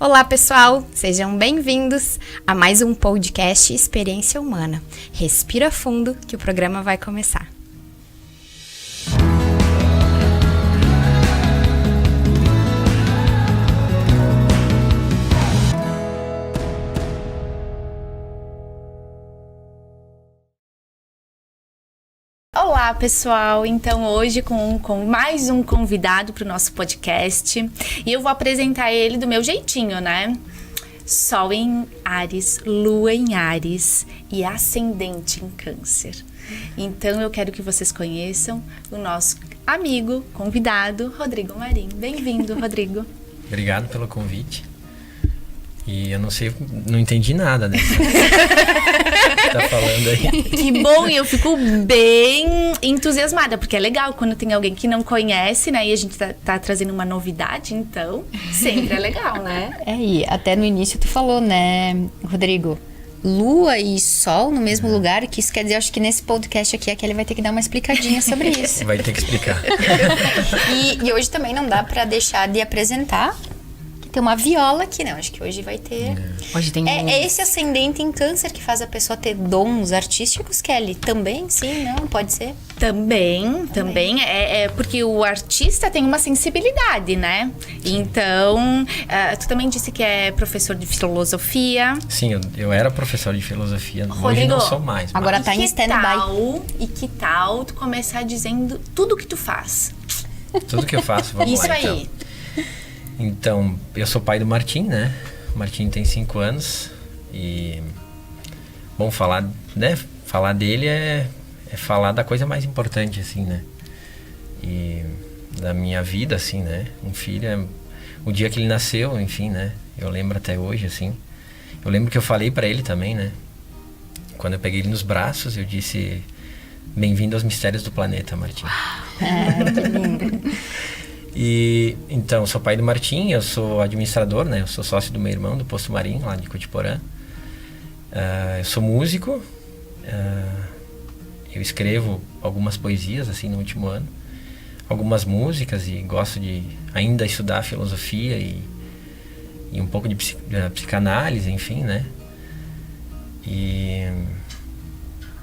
Olá, pessoal! Sejam bem-vindos a mais um podcast Experiência Humana. Respira fundo que o programa vai começar. Olá, pessoal! Então, hoje com mais um convidado para o nosso podcast. E eu vou apresentar ele do meu jeitinho, né? Sol em Áries, Lua em Áries e Ascendente em Câncer. Então, eu quero que vocês conheçam o nosso amigo, convidado, Rodrigo Marim. Bem-vindo, Rodrigo. Obrigado pelo convite. E eu não entendi nada dessa tá falando aí. Que bom, e eu fico bem entusiasmada, porque é legal quando tem alguém que não conhece, né? E a gente tá trazendo uma novidade, então sempre é legal, né? E até no início tu falou, né, Rodrigo? Lua e Sol no mesmo lugar, que isso quer dizer, acho que nesse podcast aqui a Kelly vai ter que dar uma explicadinha sobre isso. Vai ter que explicar. E hoje também não dá pra deixar de apresentar. Tem uma viola aqui, né? Acho que hoje vai ter... Hoje tem é esse ascendente em Câncer que faz a pessoa ter dons artísticos, Kelly? Também? Sim? Não? Pode ser? Também. É porque o artista tem uma sensibilidade, né? Então, tu também disse que é professor de filosofia. Sim, eu era professor de filosofia. Rodrigo, hoje não sou mais. Agora tá em stand-by. E que tal tu começar dizendo tudo que tu faz? Tudo que eu faço, vamos Isso lá, aí. Então, eu sou pai do Martim, né? O Martim tem 5 anos e... Bom, falar dele é falar da coisa mais importante, assim, né? E da minha vida, assim, né? Um filho, o dia que ele nasceu, enfim, né? Eu lembro até hoje, assim. Eu lembro que eu falei pra ele também, né? Quando eu peguei ele nos braços, eu disse... Bem-vindo aos mistérios do planeta, Martim. Que lindo. E então, sou pai do Martim, eu sou administrador, né? Eu sou sócio do meu irmão, do Posto Marim, lá de Cotiporã. Eu sou músico, eu escrevo algumas poesias, assim, no último ano. Algumas músicas e gosto de ainda estudar filosofia e um pouco de psicanálise, enfim, né? E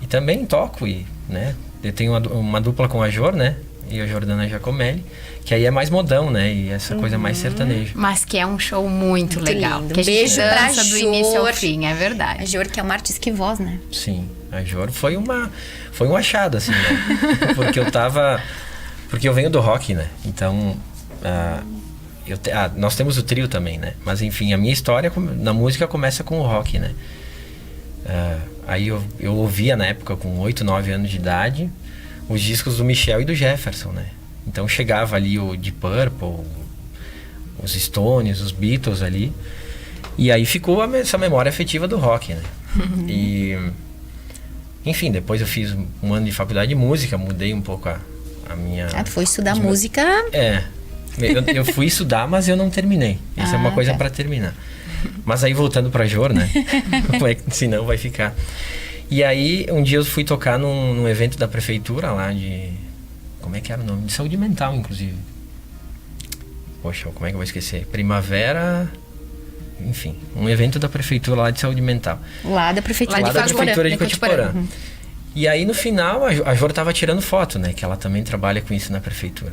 também toco, né? Eu tenho uma dupla com a Jor, né? E a Jordana Giacomelli, que aí é mais modão, né? E essa coisa mais sertaneja. Mas que é um show muito legal. Lindo. Que a gente Beijo pra dança do início ao fim, é A verdade. Jor, que é uma artista que voz, né? Sim, a Jor foi um achado, assim, né? Porque eu venho do rock, né? Então, nós temos o trio também, né? Mas enfim, a minha história na música começa com o rock, né? Aí eu ouvia na época, com 8, 9 anos de idade, os discos do Michel e do Jefferson, né? Então chegava ali o Deep Purple, os Stones, os Beatles ali. E aí ficou essa memória afetiva do rock, né? E... Enfim, depois eu fiz um ano de faculdade de música, mudei um pouco a minha... Tu foi estudar música... Eu fui estudar, mas eu não terminei. Isso é uma coisa pra terminar. Mas aí voltando pra Jor, né? Senão vai ficar... E aí, um dia eu fui tocar num evento da prefeitura lá de... Como é que era o nome? De saúde mental, inclusive. Poxa, como é que eu vou esquecer? Primavera... Enfim, um evento da prefeitura lá de saúde mental. Lá da prefeitura. Lá da prefeitura de Cotiporã. E aí, no final, a Jor tava tirando foto, né? Que ela também trabalha com isso na prefeitura.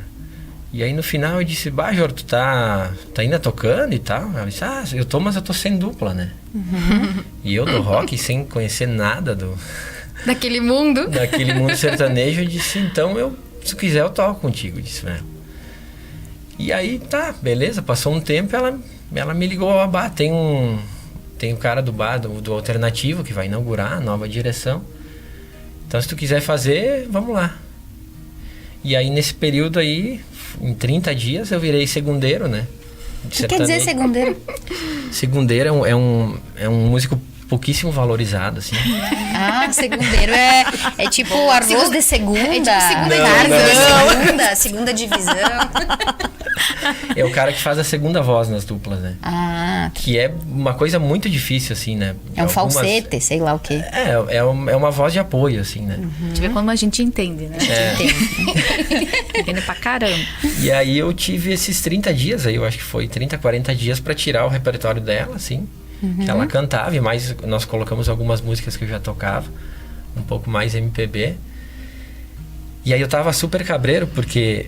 E aí, no final, eu disse... Jor, tu tá ainda tocando e tal? Ela disse... eu tô, mas eu tô sem dupla, né? E eu do rock, sem conhecer nada Daquele mundo sertanejo, eu disse, então se quiser eu toco contigo, eu disse, né? E aí, beleza, passou um tempo, ela me ligou, tem um cara do bar, do Alternativo, que vai inaugurar a nova direção, então se tu quiser fazer, vamos lá. E aí, nesse período aí, em 30 dias, eu virei segundeiro, né? O que quer dizer segundeiro? Segundeiro é um músico pouquíssimo valorizado, assim. Ah, segundeiro é tipo arroz de segunda. É tipo segunda divisão. Segunda divisão. É o cara que faz a segunda voz nas duplas, né? Ah, Que é uma coisa muito difícil, assim, né? é um falsete, sei lá o quê. É uma voz de apoio, assim, né? Deixa eu ver como a gente entende, né? Entende pra caramba. E aí eu tive esses 30 dias aí, eu acho que foi 30, 40 dias pra tirar o repertório dela, assim. Que ela cantava, e mais nós colocamos algumas músicas que eu já tocava, um pouco mais MPB. E aí eu tava super cabreiro, porque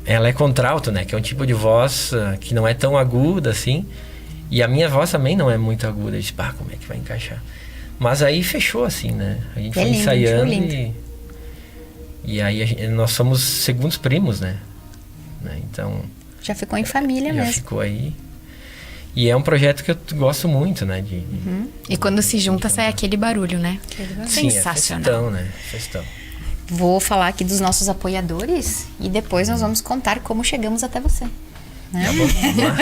ela é contralto, né? Que é um tipo de voz que não é tão aguda, assim. E a minha voz também não é muito aguda. Eu disse, como é que vai encaixar? Mas aí fechou, assim, né? A gente foi lindo, ensaiando lindo. e aí nós somos segundos primos, né? Então... Já ficou em família já mesmo. ficou aí. E é um projeto que eu gosto muito, né? E quando se junta, sai aquele barulho, né? Sim, Sensacional. É festão, né? Festão. Vou falar aqui dos nossos apoiadores e depois nós vamos contar como chegamos até você. Né? Tá bom, vamos lá.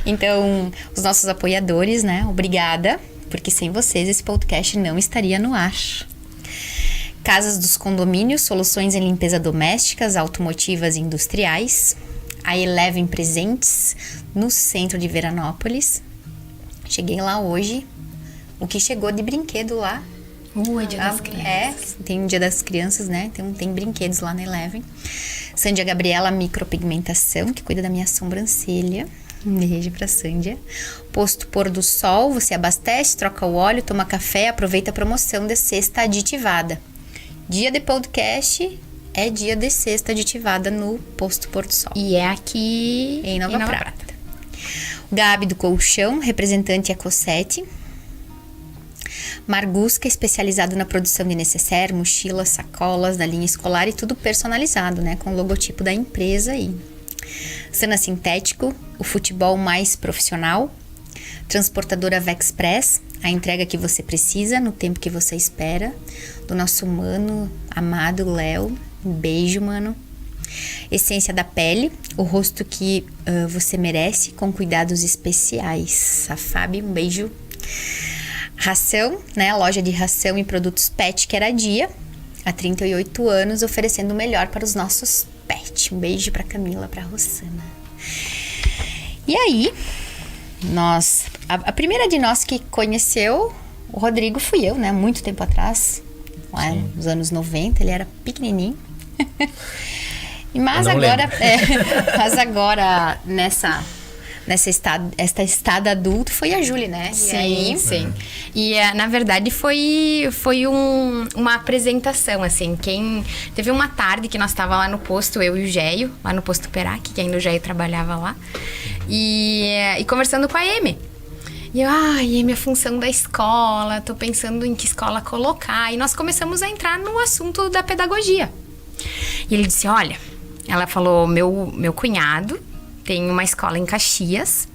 Então, os nossos apoiadores, né? Obrigada, porque sem vocês esse podcast não estaria no ar. Casas dos Condomínios, soluções em limpeza domésticas, automotivas e industriais. A Eleven Presentes, no centro de Veranópolis. Cheguei lá hoje. O que chegou de brinquedo lá? É Dia das Crianças. Tem um Dia das Crianças, né? Tem brinquedos lá na Eleven. Sândia Gabriela Micropigmentação, que cuida da minha sobrancelha. Um beijo pra Sândia. Posto Pôr do Sol, você abastece, troca o óleo, toma café, aproveita a promoção de cesta aditivada. Dia de podcast é dia de cesta aditivada no Posto Pôr do Sol. E é aqui Em Nova Prata. O Gabi do Colchão, representante Ecosete. Margusca, especializado na produção de necessaire, mochilas, sacolas da linha escolar e tudo personalizado, né? Com o logotipo da empresa aí. Sana Sintético, o futebol mais profissional. Transportadora Vexpress, a entrega que você precisa no tempo que você espera. Do nosso mano amado Léo. Um beijo, mano. Essência da Pele, o rosto que você merece, com cuidados especiais. A Fábio, um beijo. Ração, né? Loja de ração e produtos pet que era dia. Há 38 anos, oferecendo o melhor para os nossos pets. Um beijo pra Camila, pra Rossana. E aí, a primeira de nós que conheceu o Rodrigo fui eu, né? Muito tempo atrás. Lá nos anos 90, ele era pequenininho. Mas agora, esta estada adulto foi a Júlia, né? Sim. E na verdade foi uma apresentação, assim. Teve uma tarde que nós estava lá no posto, eu e o Géio, lá no posto Perac, que ainda o Géio trabalhava lá, e conversando com a Eme. E eu, Eme, a função da escola, tô pensando em que escola colocar. E nós começamos a entrar no assunto da pedagogia. E ele disse, olha, ela falou, meu cunhado tem uma escola em Caxias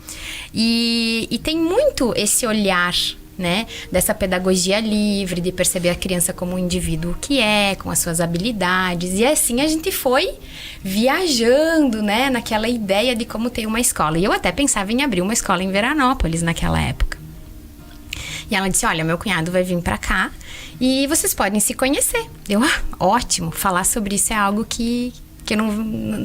e tem muito esse olhar, né, dessa pedagogia livre, de perceber a criança como um indivíduo que é, com as suas habilidades. E assim a gente foi viajando, né, naquela ideia de como ter uma escola. E eu até pensava em abrir uma escola em Veranópolis naquela época. E ela disse, olha, meu cunhado vai vir pra cá e vocês podem se conhecer. Eu, ótimo, falar sobre isso é algo que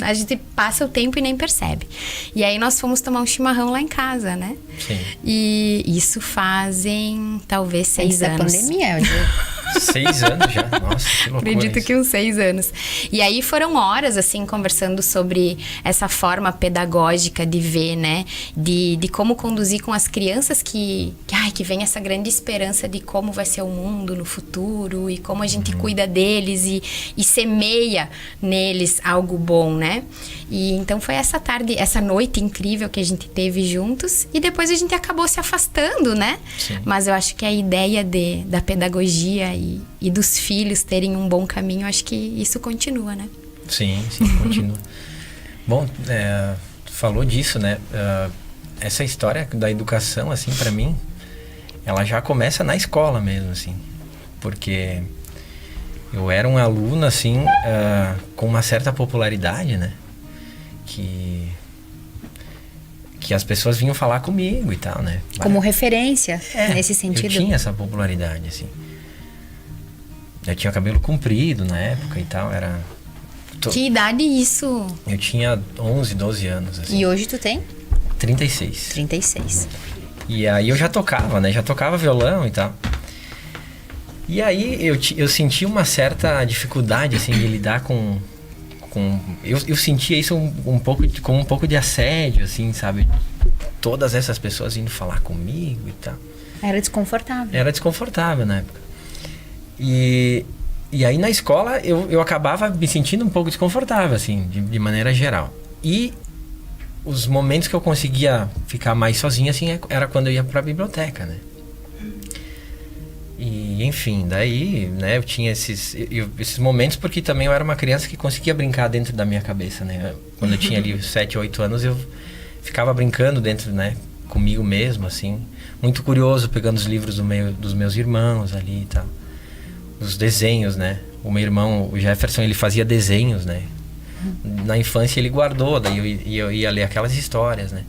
a gente passa o tempo e nem percebe. E aí nós fomos tomar um chimarrão lá em casa, né? Sim. E isso fazem talvez 6 anos. Antes da pandemia, eu 6 anos já, nossa, que loucura. Acredito isso. que uns 6 anos. E aí foram horas, assim, conversando sobre essa forma pedagógica de ver, né? De como conduzir com as crianças que vem essa grande esperança de como vai ser o mundo no futuro e como a gente cuida deles e semeia neles algo bom, né? E então foi essa tarde, essa noite incrível que a gente teve juntos e depois a gente acabou se afastando, né? Sim. Mas eu acho que a ideia da pedagogia e dos filhos terem um bom caminho, acho que isso continua, né? Sim, continua. Bom, tu falou disso, né? Essa história da educação, assim, pra mim, ela já começa na escola mesmo, assim. Porque eu era um aluno, assim, com uma certa popularidade, né? Que que as pessoas vinham falar comigo e tal, né? Como referência, nesse Eu sentido. tinha essa popularidade, assim. Eu tinha cabelo comprido na época e tal, era... Que idade isso? Eu tinha 11, 12 anos, assim. E hoje tu tem? 36. 36. E aí eu já tocava, né? Já tocava violão e tal. E aí eu senti uma certa dificuldade, assim, de lidar com... Eu sentia isso como um pouco de assédio, assim, sabe? Todas essas pessoas indo falar comigo e tal. Era desconfortável. Era desconfortável na época. E aí na escola eu acabava me sentindo um pouco desconfortável, assim, de maneira geral. E os momentos que eu conseguia ficar mais sozinho, assim, era quando eu ia pra biblioteca, né? E, enfim, daí, né, eu tinha esses momentos porque também eu era uma criança que conseguia brincar dentro da minha cabeça, né? Quando eu tinha ali 7, 8 anos, eu ficava brincando dentro, né, comigo mesmo, assim. Muito curioso, pegando os livros dos meus irmãos ali e tal. Os desenhos, né? O meu irmão, o Jefferson, ele fazia desenhos, né? Na infância ele guardou, daí eu ia ler aquelas histórias, né?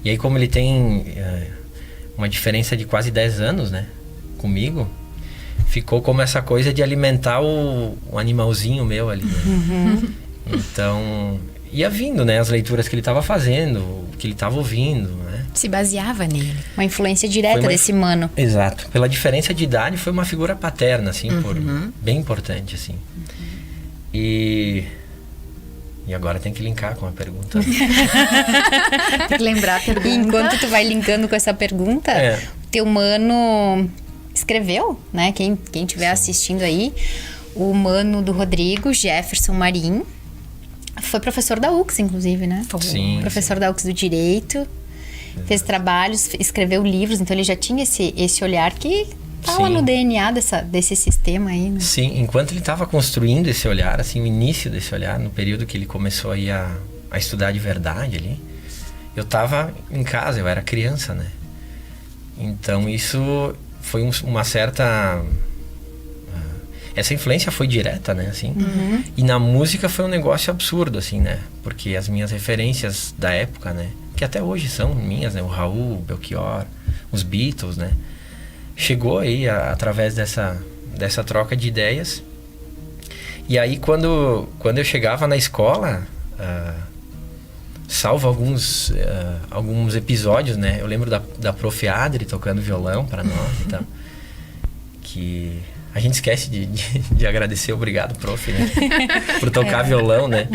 E aí como ele tem uma diferença de quase 10 anos, né? Comigo, ficou como essa coisa de alimentar o animalzinho meu ali, né? Então, ia vindo, né? As leituras que ele estava fazendo, o que ele estava ouvindo, né? Se baseava nele. Uma influência direta desse mano. Exato. Pela diferença de idade, foi uma figura paterna, assim, bem importante, assim. E agora tem que linkar com a pergunta. Tem que lembrar a pergunta. E enquanto tu vai linkando com essa pergunta, teu mano escreveu, né? Quem estiver assistindo aí, o mano do Rodrigo, Jefferson Marim, foi professor da UX, inclusive, né? Sim. Professor da UX do Direito. Fez trabalhos, escreveu livros, então ele já tinha esse olhar que tá lá no DNA desse sistema aí, né? Sim, enquanto ele estava construindo esse olhar, assim, o início desse olhar, no período que ele começou aí a estudar de verdade ali, eu estava em casa, eu era criança, né? Então isso foi uma certa... Essa influência foi direta, né, assim. E na música foi um negócio absurdo, assim, né? Porque as minhas referências da época, né? Que até hoje são minhas, né? O Raul, o Belchior, os Beatles, né? Chegou aí através dessa troca de ideias. E aí quando eu chegava na escola, salvo alguns episódios, né? Eu lembro da Prof. Adri tocando violão para nós e tal. Que a gente esquece de agradecer, obrigado, prof, né? Por tocar violão, né?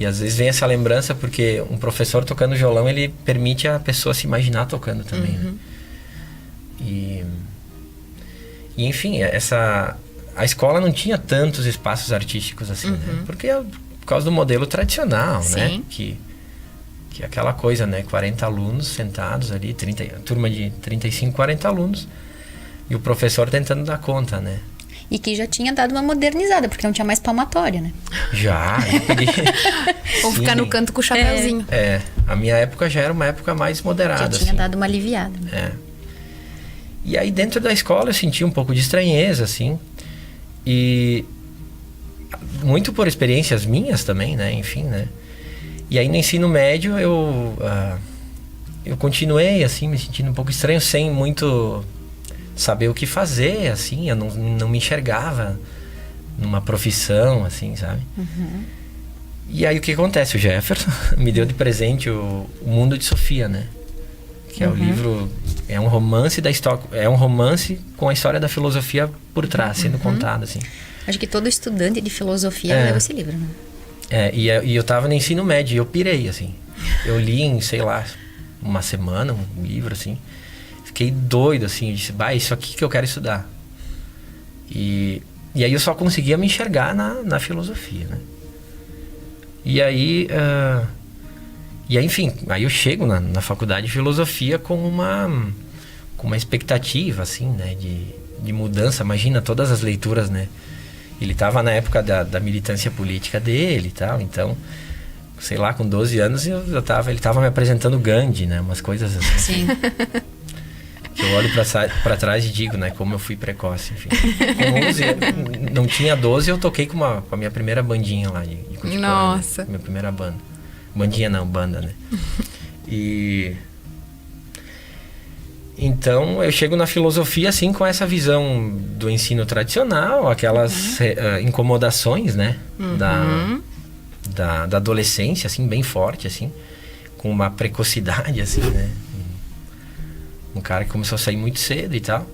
E às vezes vem essa lembrança porque um professor tocando violão, ele permite a pessoa se imaginar tocando também, né? E enfim, a escola não tinha tantos espaços artísticos assim, né? Porque por causa do modelo tradicional, né? Que é aquela coisa, né? 40 alunos sentados ali, turma de 35, 40 alunos. E o professor tentando dar conta, né? E que já tinha dado uma modernizada, porque não tinha mais palmatória, né? Já. Ou ficar no canto com o chapéuzinho. A minha época já era uma época mais moderada. Já tinha assim. dado uma aliviada. Né? E aí dentro da escola eu senti um pouco de estranheza, assim. E muito por experiências minhas também, né? Enfim, né? E aí no ensino médio eu continuei, assim, me sentindo um pouco estranho, sem muito... saber o que fazer, assim, eu não me enxergava numa profissão, assim, sabe? E aí o que acontece? O Jefferson me deu de presente o Mundo de Sofia, né? Que é o livro, é um romance da história, é um romance com a história da filosofia por trás, sendo contado, assim. Acho que todo estudante de filosofia leva esse livro, né? E eu tava no ensino médio e eu pirei, assim. Eu li em, sei lá, uma semana um livro, assim. Fiquei doido, assim, eu disse, isso aqui que eu quero estudar. E aí eu só conseguia me enxergar na filosofia, né? E aí, enfim, aí eu chego na faculdade de filosofia com uma expectativa, assim, né, de mudança. Imagina todas as leituras, né? Ele estava na época da militância política dele e tal, então... sei lá, com 12 anos ele estava me apresentando Gandhi, né? Umas coisas assim. Sim. Que eu olho pra trás e digo, né? Como eu fui precoce, enfim. Com 11, não tinha 12, eu toquei com a minha primeira bandinha lá de Curitiba. Nossa. Né? Minha primeira banda. Bandinha não, banda, né? E então eu chego na filosofia assim com essa visão do ensino tradicional, aquelas incomodações, né, da adolescência, assim, bem forte, assim, com uma precocidade, assim, né, um cara que começou a sair muito cedo e tal.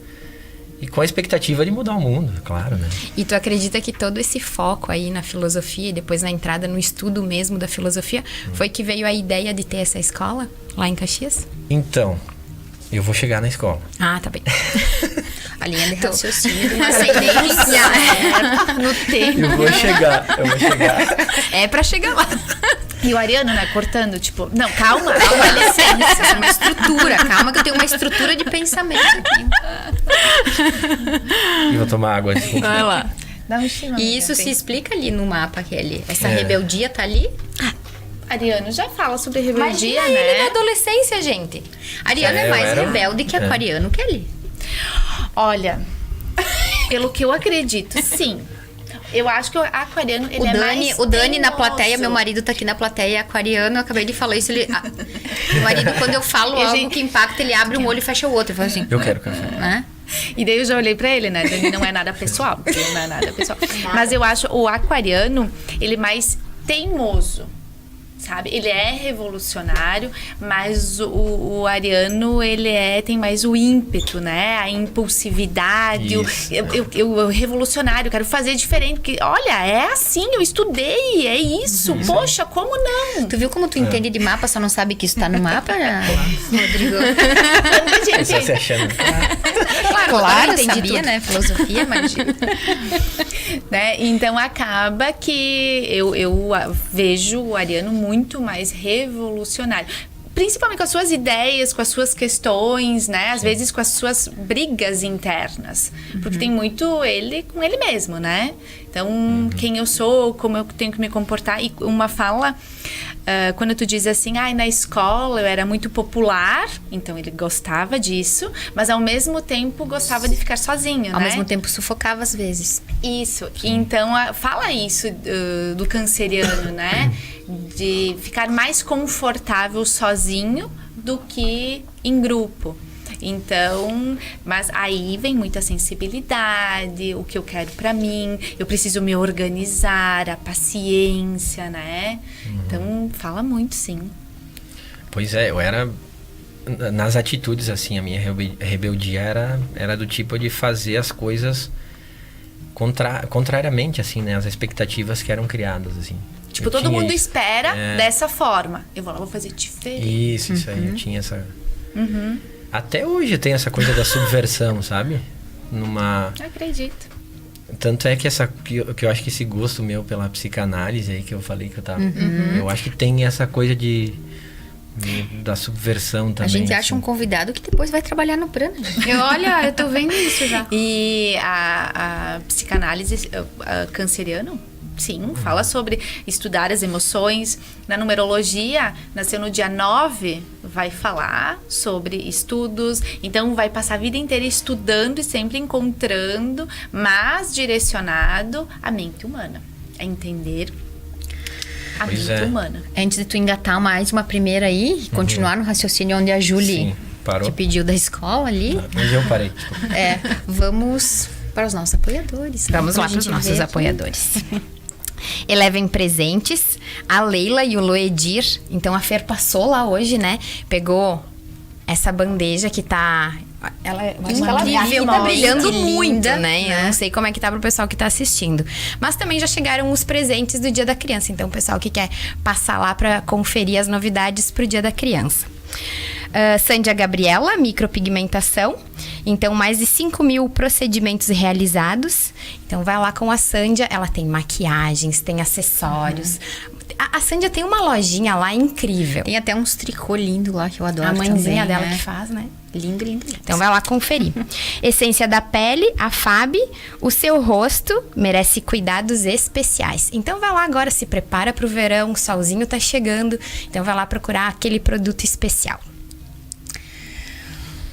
E com a expectativa de mudar o mundo, claro, né? E tu acredita que todo esse foco aí na filosofia e depois na entrada no estudo mesmo da filosofia foi que veio a ideia de ter essa escola lá em Caxias? Então, eu vou chegar na escola. Ah, tá bem. A linha de raciocínio de Não uma sei nem iniciar no tempo. Eu vou chegar. É pra chegar lá. E o Ariano, né, cortando, tipo... Não, calma, calma, licença. é uma estrutura. Calma que eu tenho uma estrutura de pensamento aqui. E vou tomar água. Desculpa. Vai lá. Dá um chima, E isso se explica ali no mapa, Kelly. Essa rebeldia tá ali. Ariano já fala sobre rebeldia, Imagina ele na né? adolescência, gente. Ariano é eu mais era- rebelde que aquariano, Kelly. Olha, pelo que eu acredito, sim. Eu acho que o aquariano, ele O Dani na teimoso. plateia, meu marido tá aqui na plateia, é aquariano, eu acabei de falar isso. Meu marido, quando eu falo E a algo gente- que impacta, ele abre um olho e fecha o outro. Eu falo assim, Eu quero café. né? E daí eu já olhei pra ele, né? Dani, não é nada pessoal. Não é nada pessoal. Mas eu acho o aquariano, ele é mais teimoso. Sabe? Ele é revolucionário, mas o ariano, ele tem mais o ímpeto, né? A impulsividade, Isso. o revolucionário, quero fazer diferente. Porque, olha, é assim, eu estudei, é isso. Poxa, como não? Tu viu como tu entende de mapa, só não sabe que isso tá no mapa, Rodrigo? Quando a gente- Você se achando. Claro, entendi sabia, tudo. né? Filosofia, imagina. né? Então acaba que eu vejo o ariano muito mais revolucionário. Principalmente com as suas ideias, com as suas questões, né? Às vezes com as suas brigas internas. Porque tem muito ele com ele mesmo, né? Então, quem eu sou, como eu tenho que me comportar. E uma fala, quando tu diz assim, na escola eu era muito popular, então ele gostava disso, mas ao mesmo tempo gostava de ficar sozinho, Ao né? mesmo tempo sufocava às vezes. Isso. Então, fala isso do canceriano, né? De ficar mais confortável sozinho do que em grupo. Então, mas aí vem muita sensibilidade, o que eu quero pra mim, eu preciso me organizar, a paciência, né? Então, fala muito, sim. Pois é, eu era... Nas atitudes, assim, a minha rebeldia era do tipo de fazer as coisas contrariamente, assim, né? As expectativas que eram criadas, assim. Tipo, Eu todo tinha mundo isso. espera dessa forma. Eu vou lá, vou fazer diferente. Isso aí, eu tinha essa... Até hoje tem essa coisa da subversão, sabe? Acredito. Tanto é que que eu acho que esse gosto meu pela psicanálise aí que eu falei que eu tava... Eu acho que tem essa coisa da subversão também. A gente assim. acha um convidado que depois vai trabalhar no Prana. Olha, eu tô vendo isso já. E a psicanálise canceriano, sim, fala sobre estudar as emoções. Na numerologia, nasceu no dia 9, vai falar sobre estudos. Então, vai passar a vida inteira estudando e sempre encontrando, mas direcionado à mente humana. A entender a Pois mente é. humana. Antes de tu engatar mais uma primeira aí, e continuar no raciocínio onde a Julie Sim, parou. te pediu da escola ali, Onde eu parei. vamos para os nossos apoiadores. Vamos Pra lá para os gente nossos ver apoiadores. Elevem presentes, a Leila e o Loedir. Então a Fer passou lá hoje, né? Pegou essa bandeja que tá... Ela, eu acho que ela Incrível, tá brilhando que muito, linda, né? né? Eu não sei como é que tá pro pessoal que tá assistindo. Mas também já chegaram os presentes do Dia da Criança. Então o pessoal que quer passar lá pra conferir as novidades pro Dia da Criança. Sândia Gabriela, micropigmentação. Então, mais de 5.000 procedimentos realizados. Então, vai lá com a Sândia. Ela tem maquiagens, tem acessórios. A Sândia tem uma lojinha lá incrível. Tem até uns tricô lindo lá que eu adoro A mãezinha também, dela né? que faz, né? Lindo, lindo, lindo. Então vai lá conferir. Essência da pele, a FAB, o seu rosto merece cuidados especiais. Então vai lá agora, se prepara pro verão, o solzinho tá chegando. Então vai lá procurar aquele produto especial.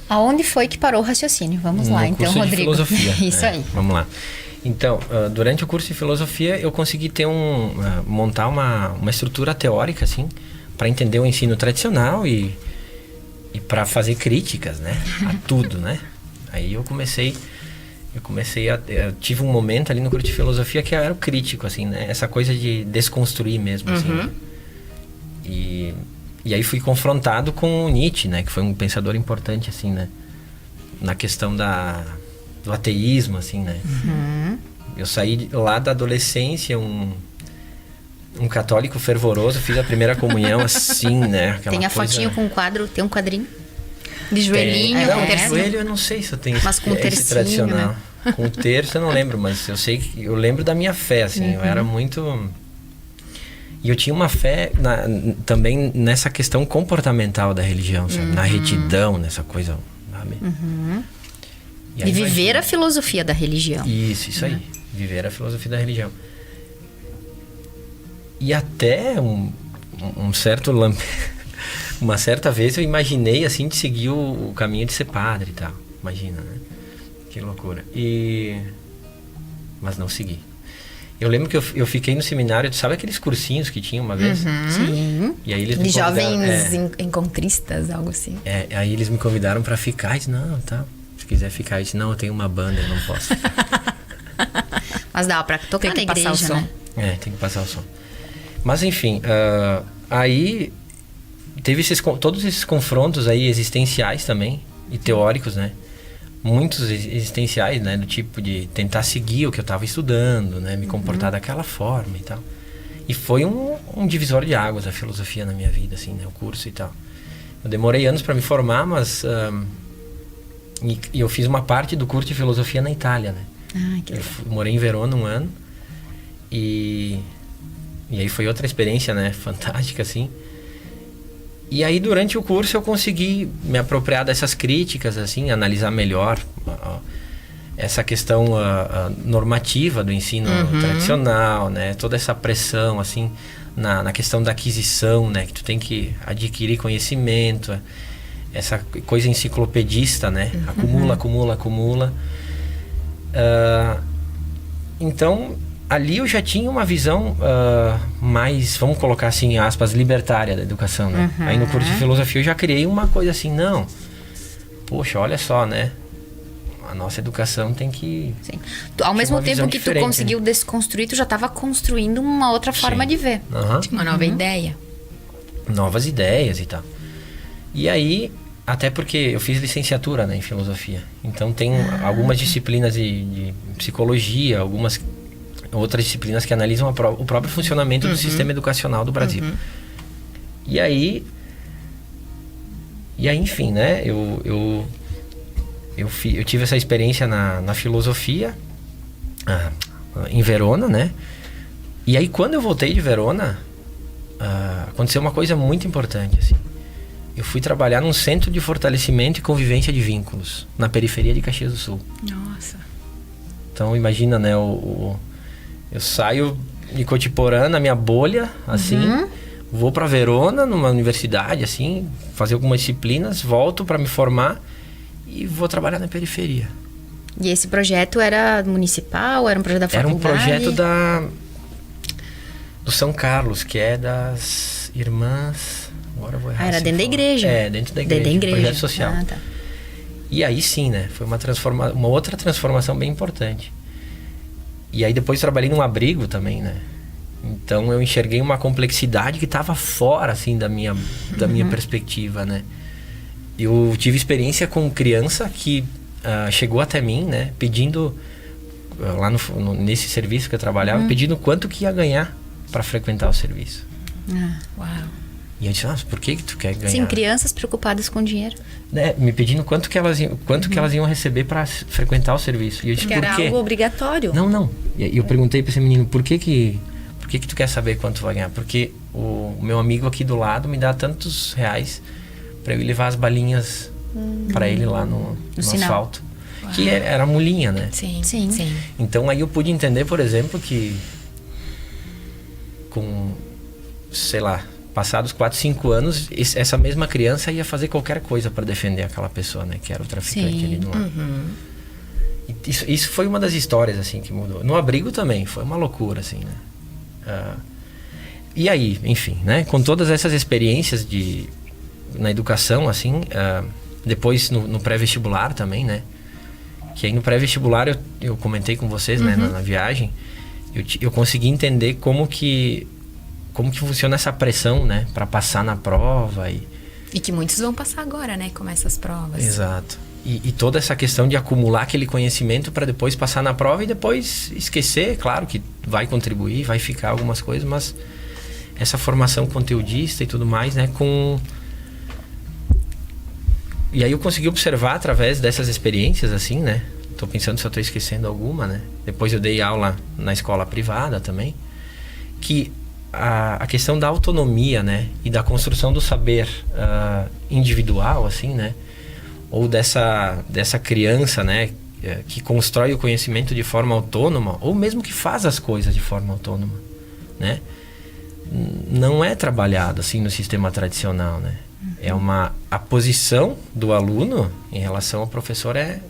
Aonde foi que parou o raciocínio? Vamos lá, No então, curso de Rodrigo. filosofia. Isso aí. Vamos lá. Então, durante o curso de filosofia, eu consegui montar uma estrutura teórica, assim, para entender o ensino tradicional e para fazer críticas, né, a tudo, né. Aí eu tive um momento ali no curso de filosofia que eu era o crítico, assim, né, essa coisa de desconstruir mesmo, assim, né? E aí fui confrontado com o Nietzsche, né, que foi um pensador importante, assim, né, na questão do ateísmo, assim, né. Eu saí lá da adolescência, um católico fervoroso, fiz a primeira comunhão assim, né? Aquela Tem a coisa... fotinho com um quadro, tem um quadrinho. De joelhinho, Não, com de joelho eu não sei se eu tenho Mas com esse tercinho, tradicional. né? Com terço eu não lembro, mas eu sei que eu lembro da minha fé, assim, eu era muito... E eu tinha uma fé também nessa questão comportamental da religião, sabe? Na retidão, nessa coisa, sabe? E aí, De viver a filosofia da religião. Isso aí. Viver a filosofia da religião. E até um certo uma certa vez eu imaginei assim de seguir o caminho de ser padre e tal. Imagina, né? Que loucura. Mas não segui. Eu lembro que eu fiquei no seminário, sabe aqueles cursinhos que tinha uma vez? Sim. E aí eles me De convidaram, jovens encontristas, algo assim. aí eles me convidaram pra ficar. Eu disse, não, tá. Se quiser ficar, eu disse, não, eu tenho uma banda, eu não posso. Mas dá pra tocar Tem que na passar igreja, o som. né? Tem que passar o som. Mas enfim, aí teve todos esses confrontos aí existenciais também, e teóricos, né? Muitos existenciais, né? Do tipo de tentar seguir o que eu estava estudando, né? Me comportar daquela forma e tal. E foi um divisor de águas a filosofia na minha vida, assim, né? O curso e tal. Eu demorei anos para me formar, mas... e eu fiz uma parte do curso de filosofia na Itália, né? Que Eu legal. morei em Verona um ano. E aí foi outra experiência, né? Fantástica, assim. E aí, durante o curso, eu consegui me apropriar dessas críticas, assim, analisar melhor essa questão normativa do ensino tradicional, né? Toda essa pressão, assim, na questão da aquisição, né? Que tu tem que adquirir conhecimento, essa coisa enciclopedista, né? Acumula. Então, ali eu já tinha uma visão mais, vamos colocar assim, aspas, libertária da educação, né? Aí no curso de filosofia eu já criei uma coisa assim, não, poxa, olha só, né? A nossa educação tem que... Sim. Ao mesmo uma tempo visão que tu diferente, conseguiu desconstruir, tu já estava construindo uma outra forma Sim. de ver. Uma nova ideia. Novas ideias e tal. E aí, até porque eu fiz licenciatura, né, em filosofia. Então tem algumas disciplinas de psicologia, algumas outras disciplinas que analisam o próprio funcionamento do sistema educacional do Brasil. E aí, enfim, né, eu tive essa experiência na filosofia em Verona, né? E aí quando eu voltei de Verona, aconteceu uma coisa muito importante, assim. Eu fui trabalhar num centro de fortalecimento e convivência de vínculos, na periferia de Caxias do Sul. Nossa. Então imagina, né, eu saio de Cotiporã, na minha bolha, assim, vou para Verona, numa universidade, assim, fazer algumas disciplinas, volto para me formar e vou trabalhar na periferia. E esse projeto era municipal? Era um projeto da Era faculdade? um projeto do São Carlos, que é das irmãs... Agora eu vou errar. Era se dentro da for. igreja? Dentro da igreja. Projeto social. Tá. E aí sim, né? Foi uma outra transformação bem importante. E aí depois trabalhei num abrigo também, né? Então eu enxerguei uma complexidade que estava fora, assim, da minha perspectiva, né? Eu tive experiência com criança que chegou até mim, né? Pedindo, lá nesse serviço que eu trabalhava, pedindo quanto que ia ganhar para frequentar o serviço. Uau. E eu disse, por que tu quer ganhar? Sim, crianças preocupadas com dinheiro. Né, me pedindo quanto que elas iam receber para frequentar o serviço. E eu disse, Porque era por quê? algo obrigatório. Não. E eu perguntei para esse menino, por que tu quer saber quanto vai ganhar? Porque o meu amigo aqui do lado me dá tantos reais para eu ir levar as balinhas para ele lá no asfalto. Uau. Que era mulinha, né? Sim. Então aí eu pude entender, por exemplo, que com, sei lá, passados 4, 5 anos, essa mesma criança ia fazer qualquer coisa para defender aquela pessoa, né? Que era o traficante ali do lado. E isso foi uma das histórias, assim, que mudou. No abrigo também, foi uma loucura, assim, né? E aí, enfim, né? Com todas essas experiências na educação, assim, depois no pré-vestibular também, né? Que aí no pré-vestibular eu comentei com vocês, né? Na viagem, eu consegui entender como que funciona essa pressão, né? Para passar na prova E que muitos vão passar agora, né? Com essas provas. Exato. E toda essa questão de acumular aquele conhecimento para depois passar na prova e depois esquecer. Claro que vai contribuir, vai ficar algumas coisas, mas essa formação conteudista e tudo mais, né? E aí eu consegui observar através dessas experiências, assim, né? Tô pensando se eu tô esquecendo alguma, né? Depois eu dei aula na escola privada também. Que a questão da autonomia, né? E da construção do saber individual, assim, né? Ou dessa criança, né? Que constrói o conhecimento de forma autônoma, ou mesmo que faz as coisas de forma autônoma, né? Não é trabalhado assim no sistema tradicional, né? A posição do aluno em relação ao professor é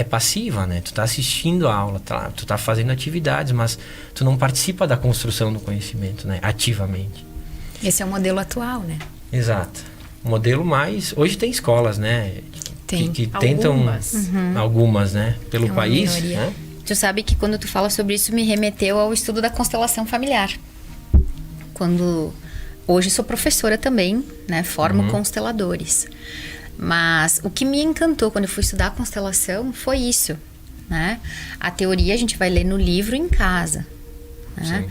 passiva, né? Tu tá assistindo a aula, tu tá fazendo atividades, mas tu não participa da construção do conhecimento, né? Ativamente. Esse é o modelo atual, né? Exato. O modelo mais... Hoje tem escolas, né? Tem. Que tentam... Algumas, né? Pelo país, minoria. né? Tu sabe que quando tu fala sobre isso me remeteu ao estudo da constelação familiar. Hoje sou professora também, né? Formo consteladores. Mas o que me encantou quando eu fui estudar a constelação foi isso, né? A teoria a gente vai ler no livro em casa, né?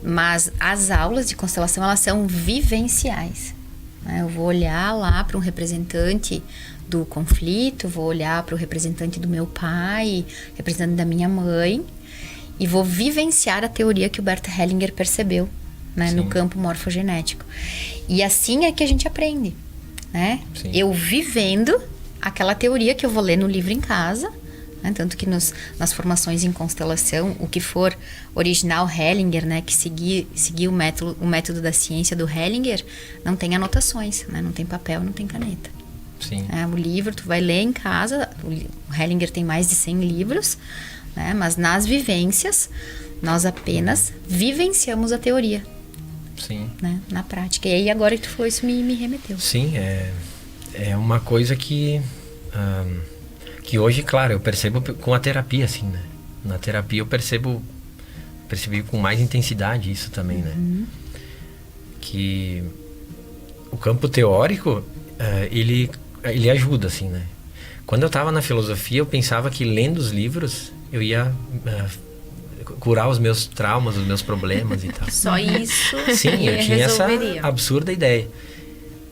Mas as aulas de constelação, elas são vivenciais, né? Eu vou olhar lá para um representante do conflito, vou olhar para o representante do meu pai, representante da minha mãe, e vou vivenciar a teoria que o Bert Hellinger percebeu, né? No campo morfogenético. E assim é que a gente aprende, né? Eu vivendo aquela teoria que eu vou ler no livro em casa, né? Tanto que nas formações em constelação, o que for original Hellinger, né? Que seguir o método da ciência do Hellinger, não tem anotações, né? Não tem papel, não tem caneta. O livro tu vai ler em casa. O Hellinger tem mais de 100 livros, né? Mas nas vivências nós apenas vivenciamos a teoria. Né? Na prática. E aí agora que tu falou isso me remeteu. Sim, é uma coisa que hoje, claro, eu percebo com a terapia, assim, né? Na terapia eu percebi com mais intensidade isso também, né? Que o campo teórico, ele ajuda, assim, né? Quando eu estava na filosofia, eu pensava que lendo os livros eu ia curar os meus traumas, os meus problemas e tal. Só isso. Sim, eu tinha essa absurda ideia.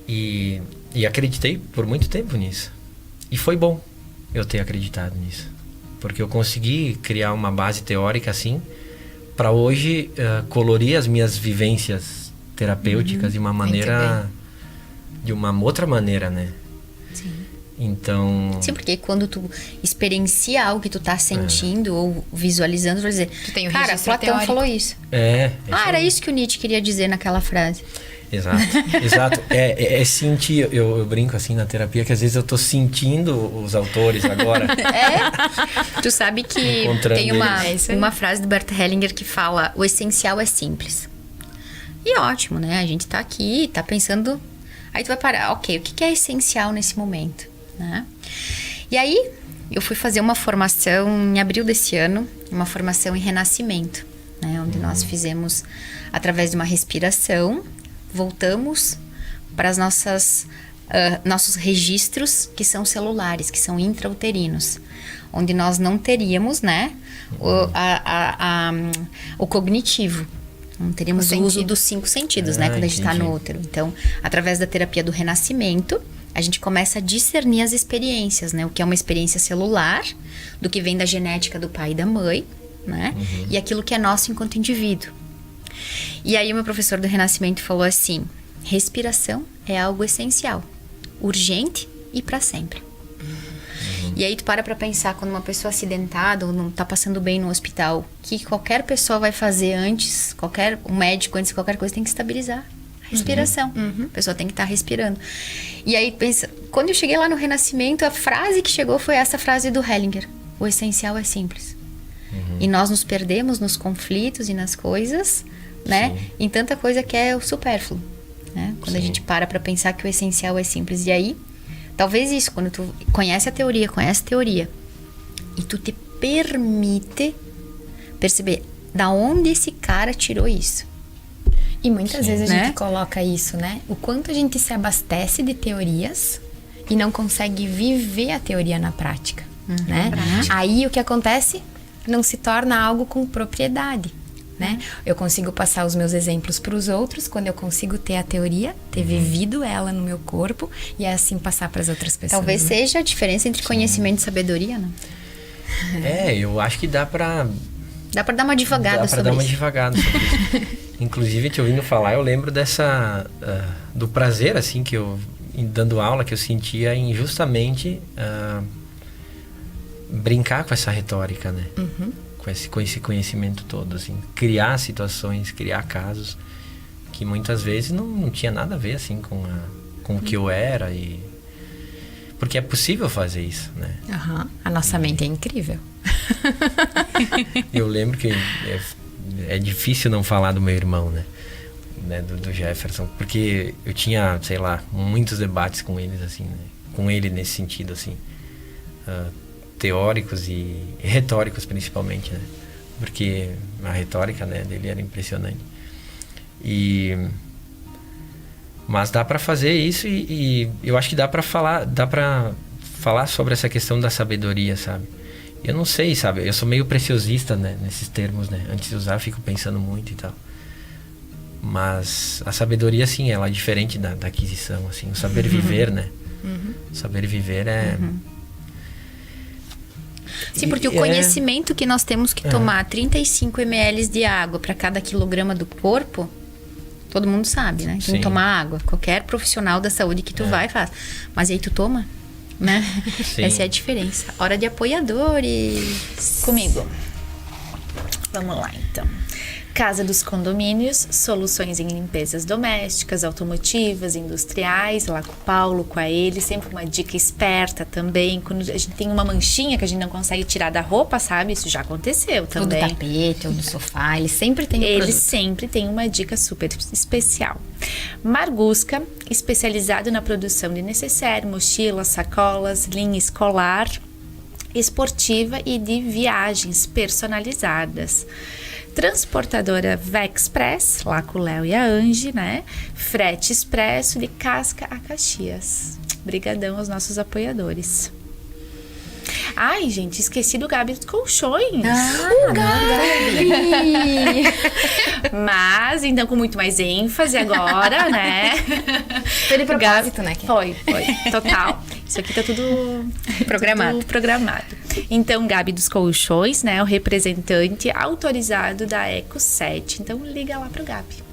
E acreditei por muito tempo nisso. E foi bom eu ter acreditado nisso. Porque eu consegui criar uma base teórica assim, para hoje colorir as minhas vivências terapêuticas de uma maneira... De uma outra maneira, né? Sim. Então... Sim, porque quando tu experiencia algo que tu tá sentindo ou visualizando, tu vai dizer, tu tem o cara, registro Platão teórico. falou isso. Era isso que o Nietzsche queria dizer naquela frase. Exato. É sentir, eu brinco assim na terapia, que às vezes eu tô sentindo os autores agora. Tu sabe que tem uma frase do Bert Hellinger que fala, o essencial é simples. E ótimo, né? A gente tá aqui, tá pensando... Aí tu vai parar, ok, o que é essencial nesse momento, né? E aí, eu fui fazer uma formação em abril desse ano, uma formação em renascimento, né? Onde nós fizemos, através de uma respiração, voltamos para as nossos registros que são celulares, que são intrauterinos, onde nós não teríamos, né, o cognitivo. Não teríamos o uso dos 5 sentidos, né? Quando a gente está no útero. Então, através da terapia do renascimento, a gente começa a discernir as experiências, né? O que é uma experiência celular, do que vem da genética do pai e da mãe, né? E aquilo que é nosso enquanto indivíduo. E aí, o meu professor do renascimento falou assim, respiração é algo essencial, urgente e para sempre. E aí tu para pensar, quando uma pessoa acidentada ou não tá passando bem no hospital, que qualquer pessoa vai fazer antes, um médico antes de qualquer coisa tem que estabilizar a respiração. A pessoa tem que estar respirando. E aí pensa, quando eu cheguei lá no Renascimento, a frase que chegou foi essa frase do Hellinger, o essencial é simples. E nós nos perdemos nos conflitos e nas coisas, né? Sim. Em tanta coisa que é o supérfluo, né? Quando a Sim. gente para pensar que o essencial é simples. E aí, talvez isso, quando tu conhece a teoria e tu te permite perceber da onde esse cara tirou isso. E muitas vezes a Né? gente coloca isso, né? O quanto a gente se abastece de teorias e não consegue viver a teoria na prática, né? Aí o que acontece? Não se torna algo com propriedade, né? Eu consigo passar os meus exemplos para os outros quando eu consigo ter a teoria, ter vivido ela no meu corpo e assim passar para as outras pessoas. Talvez né? seja a diferença entre conhecimento e sabedoria, né? Eu acho que dá pra Dá pra dar uma divagada Dá pra sobre dar uma isso. devagada sobre isso. Inclusive, te ouvindo falar, eu lembro do prazer, assim, que eu, dando aula, que eu sentia em justamente brincar com essa retórica, né? Com esse conhecimento todo, assim. Criar situações, criar casos que muitas vezes não tinha nada a ver, assim, com o que eu era e... Porque é possível fazer isso, né? A nossa mente é incrível. Eu lembro que é difícil não falar do meu irmão, né? Do Jefferson, porque eu tinha, sei lá, muitos debates com eles, assim, né? Com ele nesse sentido, assim, teóricos e retóricos principalmente, né? Porque a retórica, né, dele era impressionante. Mas dá pra fazer isso e eu acho que dá pra falar sobre essa questão da sabedoria, sabe? Eu não sei, sabe? Eu sou meio preciosista, né, nesses termos, né? Antes de usar, fico pensando muito e tal. Mas a sabedoria, sim, ela é diferente da aquisição, assim. O saber viver, né? O saber viver é... Sim, porque o conhecimento que nós temos que tomar 35 ml de água para cada quilograma do corpo, todo mundo sabe, né? Tem Sim. que tomar água. Qualquer profissional da saúde que tu vai faz. Mas aí tu toma, né? Sim. Essa é a diferença. Hora de apoiadores. Comigo. Vamos lá, então. Casa dos Condomínios, soluções em limpezas domésticas, automotivas, industriais, lá com o Paulo, com a ele, sempre uma dica esperta também. Quando a gente tem uma manchinha que a gente não consegue tirar da roupa, sabe? Isso já aconteceu Ou do também. tapete, ou do sofá, ele sempre tem um Ele produto. sempre tem uma dica super especial. Margusca, especializado na produção de necessaire, mochilas, sacolas, linha escolar, esportiva e de viagens personalizadas. Transportadora Vexpress, lá com o Léo e a Angie, né? Frete expresso de Casca a Caxias. Brigadão aos nossos apoiadores. Ai, gente, esqueci do Gabi dos Colchões. O Gabi! Mas, então, com muito mais ênfase agora, né? Foi de propósito, né? Foi, total. Isso aqui tá tudo Programado. tudo programado. Então, Gabi dos Colchões, né? O representante autorizado da Eco 7. Então, liga lá pro Gabi.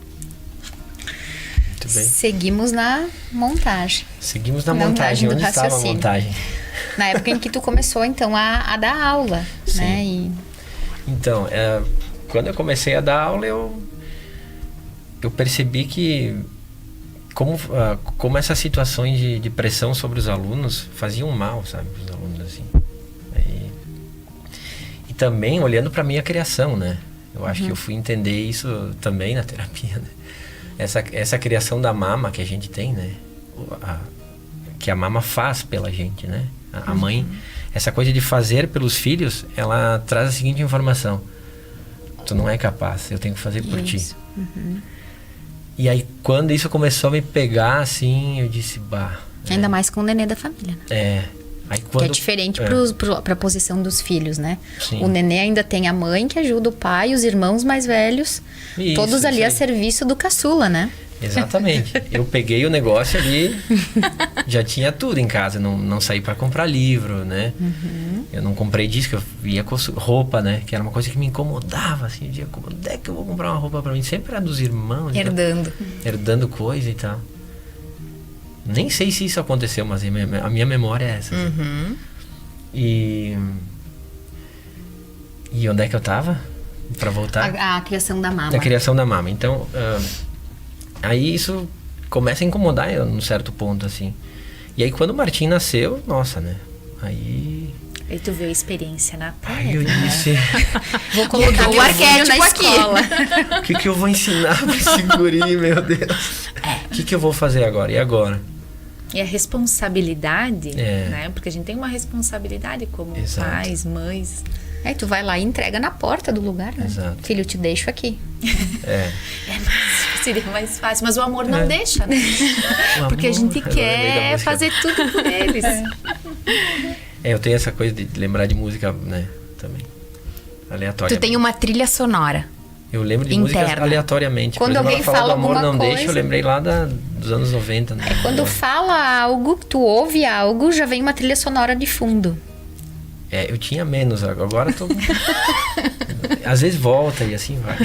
Muito bem. Seguimos na montagem. Seguimos na Montagem montagem. do Onde estava a raciocínio. montagem? Na época em que tu começou, então, a dar aula, Sim. né? E Então, quando eu comecei a dar aula, eu percebi que como essas situações de pressão sobre os alunos faziam mal, sabe, para os alunos, assim. E também olhando para minha criação, né? Eu acho que eu fui entender isso também na terapia, né? Essa criação da mama que a gente tem, né? Que a mama faz pela gente, né? A mãe, essa coisa de fazer pelos filhos, ela traz a seguinte informação: tu não é capaz, eu tenho que fazer por ti. E aí, quando isso começou a me pegar, assim, eu disse, bah... ainda mais com o nenê da família, né? Aí Que quando, é diferente pra posição dos filhos, né? Sim. O nenê ainda tem a mãe que ajuda o pai, os irmãos mais velhos, Isso, todos ali isso a aí. serviço do caçula, né? Exatamente. Eu peguei o negócio ali, já tinha tudo em casa. Não saí pra comprar livro, né? Eu não comprei disco, eu ia com roupa, né? Que era uma coisa que me incomodava, assim. Eu dizia, onde é que eu vou comprar uma roupa pra mim? Sempre era dos irmãos. Herdando. Herdando coisa e tal. Nem sei se isso aconteceu, mas a minha memória é essa. Assim. E onde é que eu tava? Pra voltar? A criação da mama. Da criação da mama. Então, aí isso começa a incomodar eu, num certo ponto, assim. E aí, quando o Martim nasceu, nossa, né? Aí... Aí tu vê a experiência na Aí eu prática. disse, Vou colocar o meu arquétipo filho na aqui. escola. o que eu vou ensinar pra esse guri, meu Deus? O que eu vou fazer agora? E agora? E a responsabilidade, É. né? Porque a gente tem uma responsabilidade como Exato. pais, mães. Aí tu vai lá e entrega na porta do lugar, né? Exato. Filho, eu te deixo aqui. É. Seria mais fácil, mas o amor não deixa, né? O Porque a amor, gente eu lembrei da quer música. fazer tudo por eles. Eu tenho essa coisa de lembrar de música, né? Também. Aleatória. Tu tem uma trilha sonora. Eu lembro de interna. músicas aleatoriamente. Quando Por exemplo, alguém ela fala do amor alguma não deixa, eu coisa- lembrei lá dos anos 90, né? Quando fala algo, tu ouve algo, já vem uma trilha sonora de fundo. Eu tinha menos, agora eu tô... Às vezes volta e assim vai.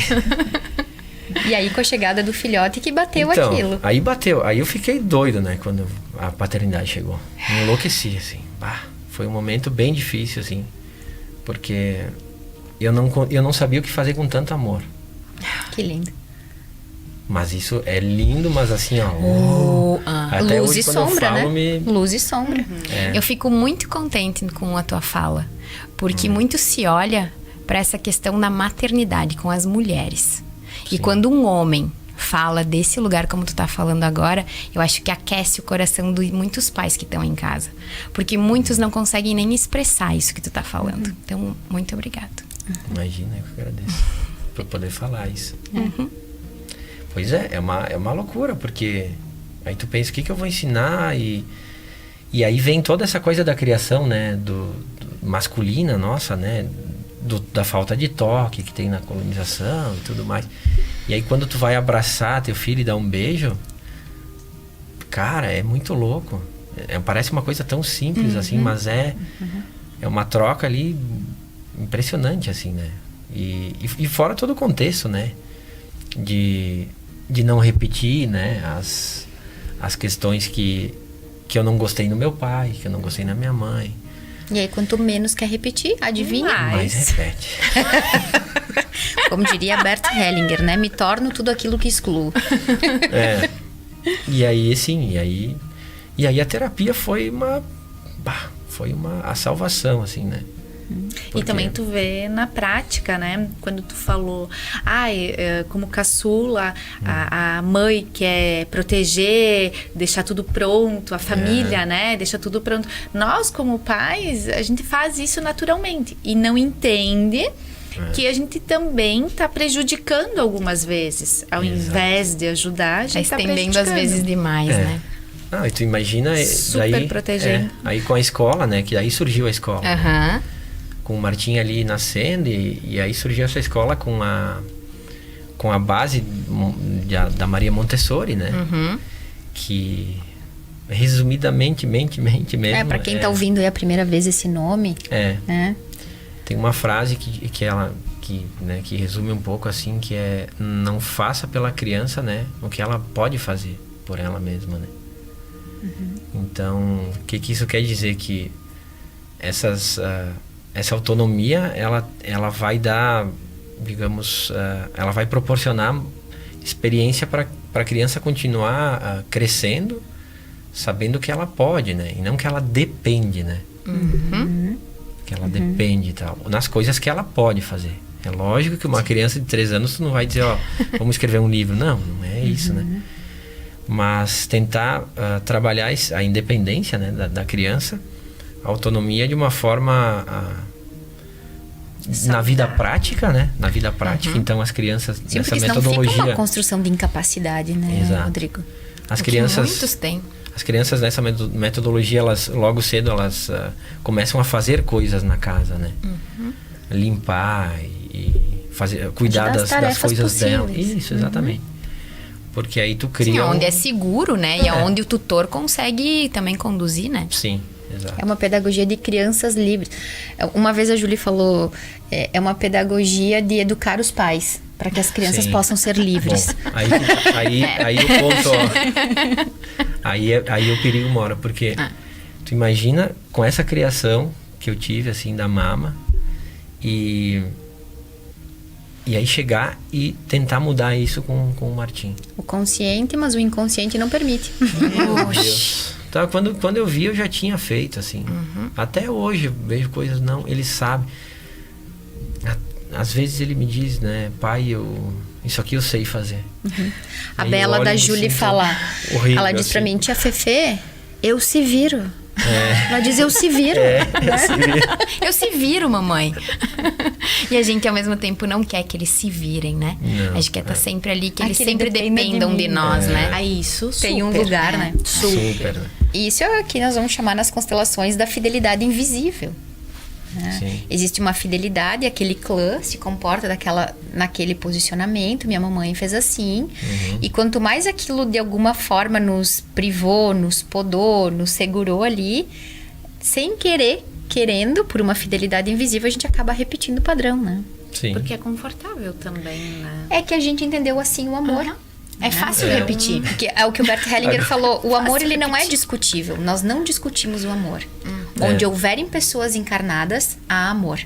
E aí, com a chegada do filhote, que bateu Então, aquilo. aí bateu. Aí eu fiquei doido, né? Quando a paternidade chegou. Me enlouqueci, assim. Bah, foi um momento bem difícil, assim. Porque eu não sabia o que fazer com tanto amor. Que lindo. Mas isso é lindo, mas assim, ó... até Luz hoje, e quando eu sombra, falo, né? me... Luz e sombra. Eu fico muito contente com a tua fala, porque muito se olha para essa questão da maternidade com as mulheres. E quando um homem fala desse lugar como tu tá falando agora, eu acho que aquece o coração de muitos pais que estão em casa, porque muitos não conseguem nem expressar isso que tu tá falando. Então, muito obrigado. Imagina, eu que agradeço por poder falar isso. Pois é uma loucura, porque aí tu pensa, o que eu vou ensinar? E aí vem toda essa coisa da criação, né? Do masculina, nossa, né? Da falta de toque que tem na colonização e tudo mais. E aí quando tu vai abraçar teu filho e dar um beijo, cara, é muito louco. Parece uma coisa tão simples assim, mas é uma troca ali impressionante, assim, né? E fora todo o contexto, né? De não repetir, né? As questões que eu não gostei no meu pai, que eu não gostei na minha mãe. E aí, quanto menos quer repetir, adivinha? Mas repete. Como diria Bert Hellinger, né? Me torno tudo aquilo que excluo. E aí, sim, e aí a terapia foi a salvação, assim, né? E também tu vê na prática, né? Quando tu falou, como caçula, a mãe quer proteger, deixar tudo pronto, a família, né? Deixa tudo pronto. Nós, como pais, a gente faz isso naturalmente e não entende que a gente também tá prejudicando algumas vezes. Ao invés de ajudar, a gente Tá tá estendendo às prejudicando. vezes demais, né? Não, e tu imagina... Super daí, protegendo. aí com a escola, né? Que aí surgiu a escola. Aham. Com o Martim ali nascendo, e aí surgiu essa escola com a base da Maria Montessori, né? Que resumidamente mesmo. Pra quem tá ouvindo aí a primeira vez esse nome, né? Tem uma frase que resume um pouco assim, que é: não faça pela criança, né, o que ela pode fazer por ela mesma, né? Então, o que isso quer dizer? Que essa autonomia, ela vai dar, digamos, ela vai proporcionar experiência para a criança continuar crescendo, sabendo que ela pode, né? E não que ela depende, né? Que ela depende e tal. Nas coisas que ela pode fazer. É lógico que uma criança de 3 anos, tu não vai dizer, vamos escrever um livro. Não é isso, né? Mas tentar trabalhar a independência, né, da criança, a autonomia de uma forma... na vida prática, né? Na vida prática. Então, as crianças, Sim, nessa porque senão metodologia... fica uma construção de incapacidade, né, Exato. Rodrigo? As O que crianças... muitos têm. As crianças nessa metodologia, elas logo cedo elas começam a fazer coisas na casa, né? Limpar e fazer, cuidar Ajudar as das tarefas coisas dela. possíveis. Isso, exatamente. Porque aí tu cria... Sim, onde é seguro, né? E onde o tutor consegue também conduzir, né? Sim, exato. É uma pedagogia de crianças livres. Uma vez a Julie falou, é uma pedagogia de educar os pais, para que as crianças Sim. possam ser livres. Bom, aí o ponto, aí o perigo mora, porque tu imagina com essa criação que eu tive, assim, da mama, e aí chegar e tentar mudar isso com o Martim. O consciente, mas o inconsciente não permite. Meu Deus. Tá, quando eu vi, eu já tinha feito, assim. Até hoje eu vejo coisas, não, ele sabe. Às vezes ele me diz, né, pai, isso aqui eu sei fazer. A Aí Bela eu olho da e me Júlia sinto fala, horrível, ela diz pra assim. mim, tia Fefê, eu se viro. Ela diz, eu se viro. Eu se viro, mamãe. E a gente, ao mesmo tempo, não quer que eles se virem, né? Não, a gente quer estar sempre ali, que eles Que ele sempre dependa de dependam de mim. nós, né? Aí isso, Tem um super, lugar, né? Super, né? E isso é o que nós vamos chamar nas constelações da fidelidade invisível. Né? Sim. Existe uma fidelidade, aquele clã se comporta naquele posicionamento, minha mamãe fez assim. E quanto mais aquilo de alguma forma nos privou, nos podou, nos segurou ali, sem querer, querendo, por uma fidelidade invisível, a gente acaba repetindo o padrão, né? Sim. Porque é confortável também, né? É que a gente entendeu assim o amor. É fácil repetir. Porque é o que o Bert Hellinger falou, o amor ele não é discutível. Nós não discutimos o amor. Onde houverem pessoas encarnadas, há amor.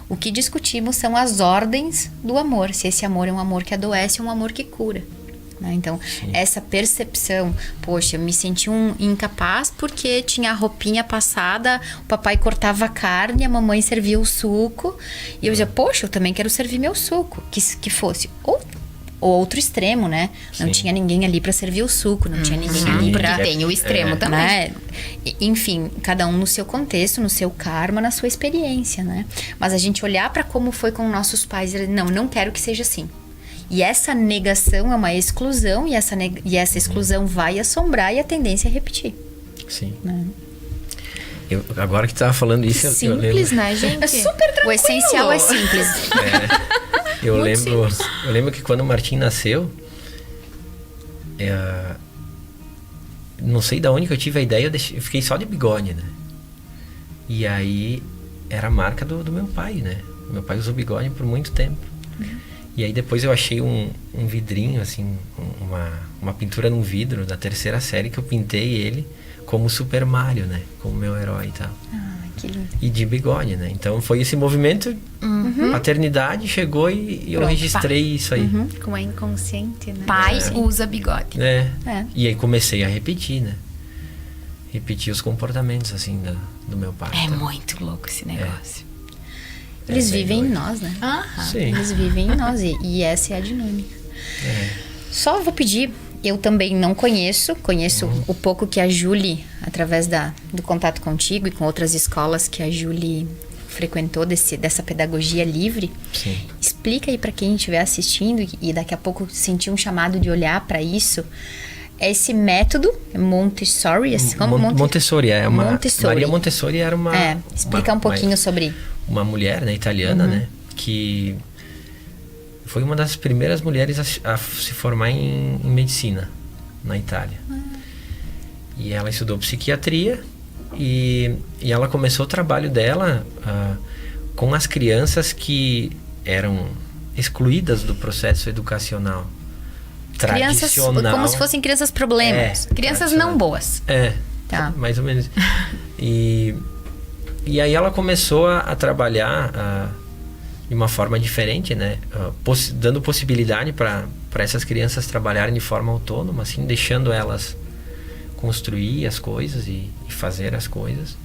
O que discutimos são as ordens do amor. Se esse amor é um amor que adoece ou um amor que cura. Né? Então, essa percepção, poxa, eu me senti incapaz porque tinha a roupinha passada, o papai cortava a carne, a mamãe servia o suco. E eu dizia, poxa, eu também quero servir meu suco. Que fosse outro extremo, né? Não Sim. tinha ninguém ali para servir o suco, não tinha ninguém ali Sim. para... E tem o extremo também. Né? Enfim, cada um no seu contexto, no seu karma, na sua experiência, né? Mas a gente olhar para como foi com nossos pais, não quero que seja assim. E essa negação é uma exclusão, e essa exclusão vai assombrar e a tendência é repetir. Sim. Né? Agora que tu tava falando isso, eu lembro... Simples, né, gente? É super tranquilo. O essencial é simples. Eu lembro que quando o Martim nasceu, não sei de onde que eu tive a ideia, eu fiquei só de bigode, né? E aí era a marca do meu pai, né? Meu pai usou bigode por muito tempo. E aí depois eu achei um vidrinho, assim, uma pintura num vidro da 3ª série que eu pintei ele como Super Mario, né? Como meu herói e tal. Que lindo. E de bigode, né? Então foi esse movimento, paternidade, chegou e eu registrei isso aí. Como é inconsciente, né? Pai usa bigode. É. É. E aí comecei a repetir, né? Repetir os comportamentos, assim, do meu pai. É Então, muito louco esse negócio. Eles bem vivem em doido. nós, né? Sim. Eles vivem em nós e essa é a dinâmica. Só vou pedir, eu também não conheço o pouco que a Julie, através do contato contigo e com outras escolas que a Julie frequentou dessa pedagogia livre. Sim. Explica aí para quem estiver assistindo e daqui a pouco sentir um chamado de olhar para isso. Esse método Montessori, como Montessori, Montessori. Maria Montessori era uma... explica um pouquinho sobre... Uma mulher, né, italiana, né, que foi uma das primeiras mulheres a se formar em medicina na Itália. E ela estudou psiquiatria e ela começou o trabalho dela com as crianças que eram excluídas do processo educacional Crianças, tradicional. como se fossem crianças problemas. Crianças não boas. Tá. Mais ou menos. E aí ela começou a trabalhar de uma forma diferente, né? Dando possibilidade para essas crianças trabalharem de forma autônoma, assim, deixando elas construir as coisas e fazer as coisas.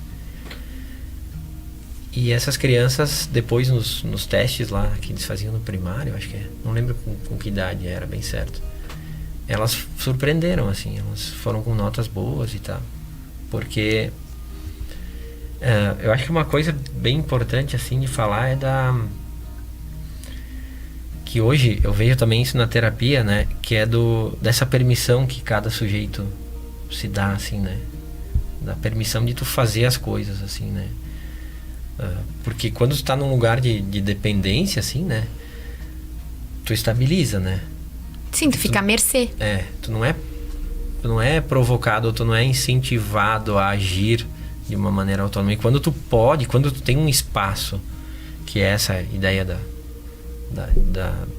E essas crianças, depois nos testes lá que eles faziam no primário, acho que não lembro com que idade era, bem certo, elas surpreenderam, assim, elas foram com notas boas e tal. Porque eu acho que uma coisa bem importante, assim, de falar é que hoje eu vejo também isso na terapia, né? Que é dessa permissão que cada sujeito se dá, assim, né? Da permissão de tu fazer as coisas, assim, né? Porque quando tu tá num lugar de dependência, assim, né? Tu estabiliza, né? Sim, tu fica à mercê. Tu não é provocado, ou tu não é incentivado a agir de uma maneira autônoma. E quando tu tem um espaço, que é essa ideia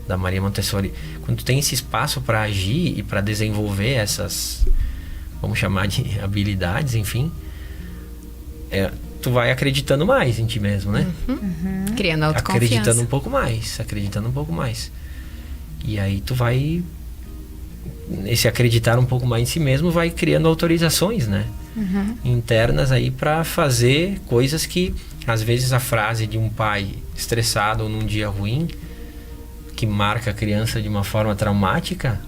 da Maria Montessori, quando tu tem esse espaço para agir e para desenvolver essas, vamos chamar de habilidades, enfim, tu vai acreditando mais em ti mesmo, né? Criando autoconfiança. Acreditando um pouco mais. E aí tu vai, esse acreditar um pouco mais em si mesmo vai criando autorizações, né? internas aí para fazer coisas que, às vezes, a frase de um pai estressado ou num dia ruim, que marca a criança de uma forma traumática,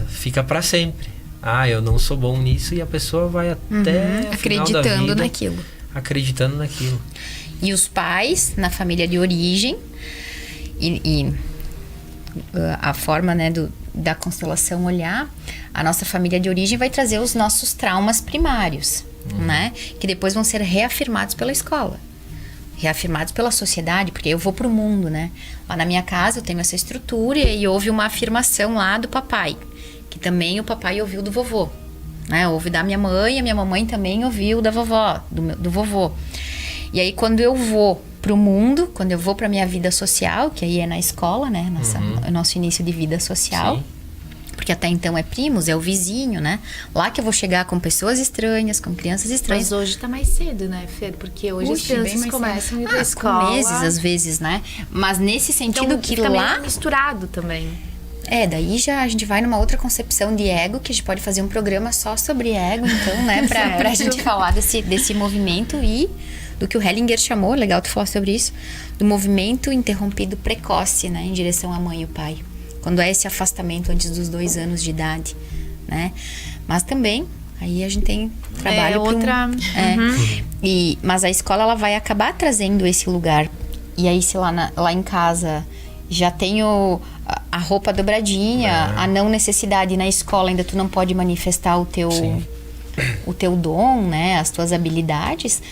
fica para sempre. Eu não sou bom nisso, e a pessoa vai até o final da vida naquilo. Acreditando naquilo. E os pais, na família de origem, e a forma, né, da constelação olhar, a nossa família de origem vai trazer os nossos traumas primários, né? Que depois vão ser reafirmados pela escola. Reafirmados pela sociedade, porque eu vou pro mundo, né? Lá na minha casa eu tenho essa estrutura, e houve uma afirmação lá do papai, que também o papai ouviu do vovô, né? Ouve da minha mãe, a minha mamãe também ouviu da vovó, do vovô. E aí, quando eu vou pro mundo, quando eu vou pra minha vida social, que aí é na escola, né? O nosso início de vida social. Sim. Porque até então é primos, é o vizinho, né? Lá que eu vou chegar com pessoas estranhas, com crianças estranhas. Mas hoje tá mais cedo, né, Fer? Porque hoje as crianças começam a ir pra escola. Com meses, às vezes, né? Mas nesse sentido então, que lá... misturado também. Daí já a gente vai numa outra concepção de ego, que a gente pode fazer um programa só sobre ego, então, né? Pra gente falar desse movimento e do que o Hellinger chamou, legal tu falar sobre isso, do movimento interrompido precoce, né? Em direção à mãe e o pai. Quando é esse afastamento antes dos 2 anos de idade, né? Mas também, aí a gente tem trabalho mas a escola, ela vai acabar trazendo esse lugar. E aí, se lá em casa já tenho a roupa dobradinha, a não necessidade, na escola ainda tu não pode manifestar o teu dom, né? As tuas habilidades.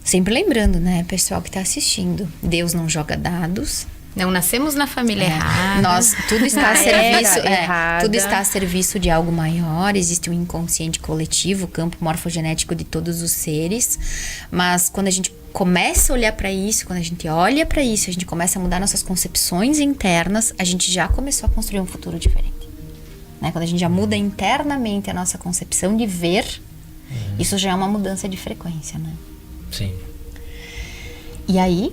Sempre lembrando, né, pessoal que tá assistindo, Deus não joga dados. Não nascemos na família errada. Tudo está a serviço, tudo está a serviço de algo maior. Existe um inconsciente coletivo, o campo morfogenético de todos os seres. Mas quando a gente começa a olhar para isso, quando a gente olha para isso, a gente começa a mudar nossas concepções internas, a gente já começou a construir um futuro diferente. Né? Quando a gente já muda internamente a nossa concepção de ver, isso já é uma mudança de frequência, né? Sim. E aí,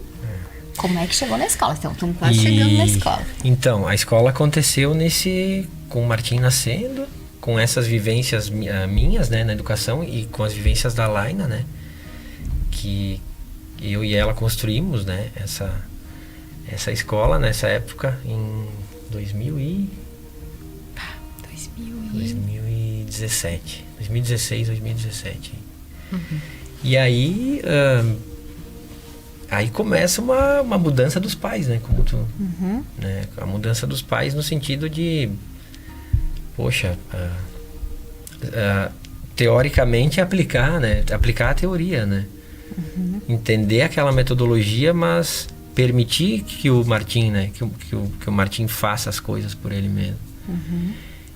como é que chegou na escola? Então, estamos quase chegando na escola. Então, a escola aconteceu com o Martim nascendo, com essas vivências minhas, né, na educação, e com as vivências da Laina, né, que eu e ela construímos, né, essa escola nessa época, em 2017. 2016, 2017. E aí... Aí começa uma mudança dos pais, né? Como tu, né? A mudança dos pais no sentido de, poxa, teoricamente aplicar, né? Aplicar a teoria, né? Entender aquela metodologia, mas permitir que o Martim, né? Que o Martim faça as coisas por ele mesmo.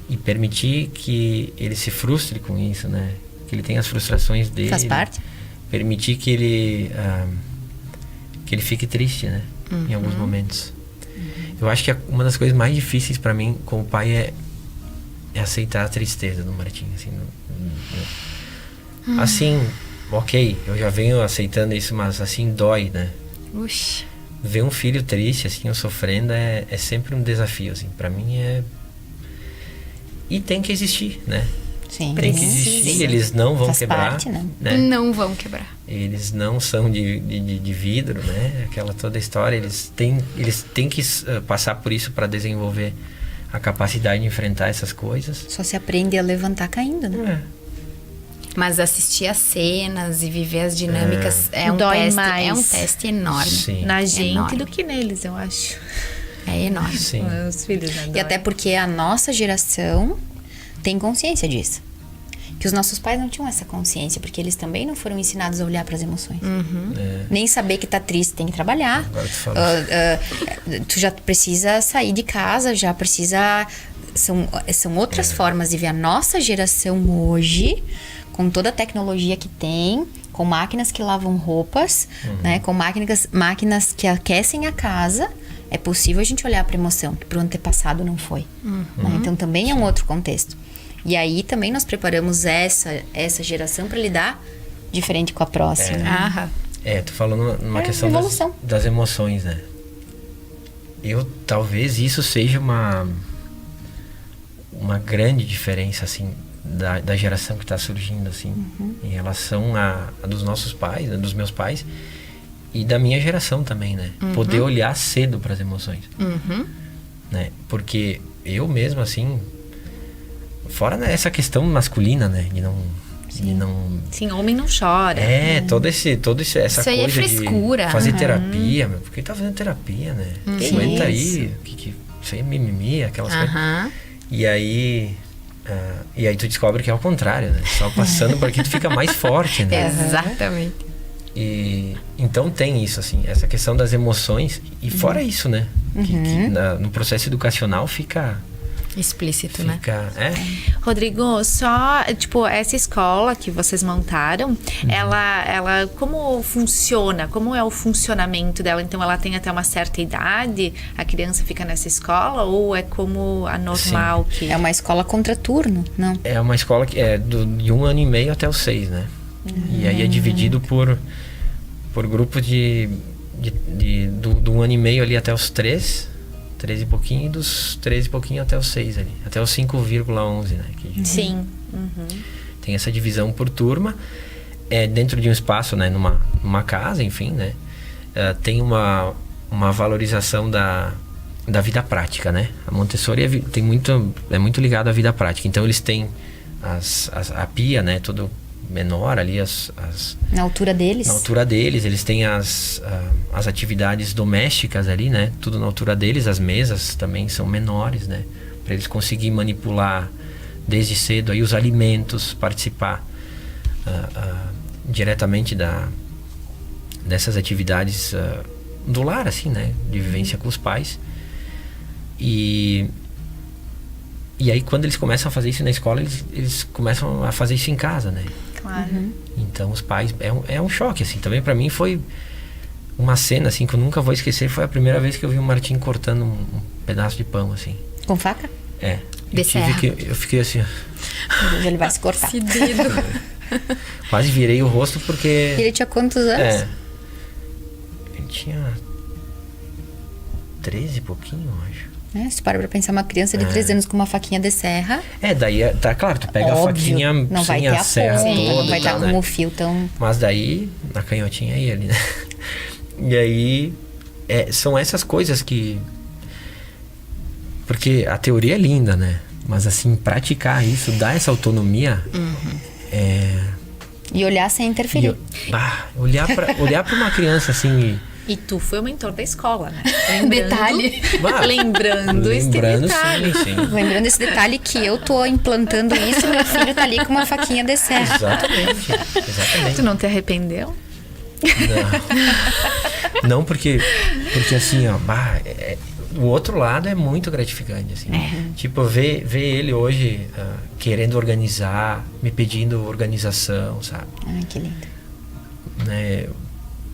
E permitir que ele se frustre com isso, né? Que ele tenha as frustrações dele. Faz parte. Permitir que ele fique triste, né? Em alguns momentos. Eu acho que uma das coisas mais difíceis para mim como pai é aceitar a tristeza do Martim, assim. Assim, ok, eu já venho aceitando isso, mas assim dói, né? Uxi. Ver um filho triste, assim, ou sofrendo é sempre um desafio, assim. Para mim e tem que existir, né? Sim. Tem que existir, eles não vão quebrar. Parte, né? Não vão quebrar. Eles não são de vidro, né? Aquela toda história, eles têm que passar por isso para desenvolver a capacidade de enfrentar essas coisas. Só se aprende a levantar caindo, né? Mas assistir as cenas e viver as dinâmicas é um teste enorme. Sim. Na gente do que neles, eu acho. É enorme. Sim. Os filhos, né? E até porque a nossa geração tem consciência disso. Que os nossos pais não tinham essa consciência, porque eles também não foram ensinados a olhar para as emoções. Nem saber que tá triste, tem que trabalhar. Agora tu falou. Tu já precisa sair de casa, já precisa... São outras formas de ver. A nossa geração hoje, com toda a tecnologia que tem, com máquinas que lavam roupas, né, com máquinas que aquecem a casa, é possível a gente olhar para a emoção, que para o antepassado não foi. Né? Então também é um outro contexto. E aí também nós preparamos essa geração para lidar diferente com a próxima. Tu falou numa questão das emoções, né? Talvez isso seja uma grande diferença, assim, da geração que está surgindo, assim, em relação a dos nossos pais, né, dos meus pais, e da minha geração também, né? Poder olhar cedo para as emoções. Né? Porque eu mesmo, assim, fora essa questão masculina, né? De não... Sim, homem não chora. toda essa Isso coisa aí é frescura. de fazer terapia. Por que tá fazendo terapia, né? Aguenta aí. Isso aí é mimimi, aquelas coisas. E aí tu descobre que é o contrário, né? Só passando por aqui tu fica mais forte, né? Exatamente. E então tem isso, assim, essa questão das emoções. E fora isso, né? Que no processo educacional fica... Explícito, né? Rodrigo, só, tipo, essa escola que vocês montaram, ela como funciona? Como é o funcionamento dela? Então, ela tem até uma certa idade, a criança fica nessa escola, ou é como a normal? Que... É uma escola contraturno, não? É uma escola que é de 1 ano e meio até os 6, né? E aí é dividido por grupos do 1 ano e meio ali até os 13 e pouquinho, e dos 13 e pouquinho até os 6 ali. Até os 5,11, né? Sim. Tem essa divisão por turma. Dentro de um espaço, né? Numa casa, enfim, né? Tem uma valorização da vida prática, né? A Montessori é muito ligado à vida prática. Então, eles têm a pia, né? Tudo menor ali, na altura deles. Na altura deles, eles têm as atividades domésticas ali, né? Tudo na altura deles, as mesas também são menores, né? Para eles conseguirem manipular desde cedo aí os alimentos, participar diretamente dessas atividades do lar, assim, né? De vivência com os pais. E aí, quando eles começam a fazer isso na escola, eles começam a fazer isso em casa, né? Claro. Então, os pais... É um choque, assim. Também, pra mim, foi uma cena, assim, que eu nunca vou esquecer. Foi a primeira vez que eu vi o Martim cortando um pedaço de pão, assim. Com faca? Eu fiquei assim... Ele vai se cortar. Esse dedo. Quase virei o rosto, porque... Ele tinha quantos anos? Ele tinha 13 e pouquinho, eu acho. Se tu para pra pensar, uma criança de 13 anos com uma faquinha de serra... Daí, tá claro, tu pega óbvio, a faquinha não vai sem ter a serra ponta, toda, não vai estar com né? o fio tão... Mas daí, na canhotinha aí, ali, né? E aí, são essas coisas que... Porque a teoria é linda, né? Mas, assim, praticar isso, dar essa autonomia... E olhar sem interferir. Olhar pra uma criança, assim... E tu foi o mentor da escola, né? Detalhe. Lembrando esse detalhe. Sim. Lembrando esse detalhe que eu tô implantando isso, meu filho tá ali com uma faquinha de serra. Exatamente. Tu não te arrependeu? Não, porque assim, ó, o outro lado é muito gratificante, assim. Tipo, ver ele hoje querendo organizar, me pedindo organização, sabe? Ai, que lindo. Né?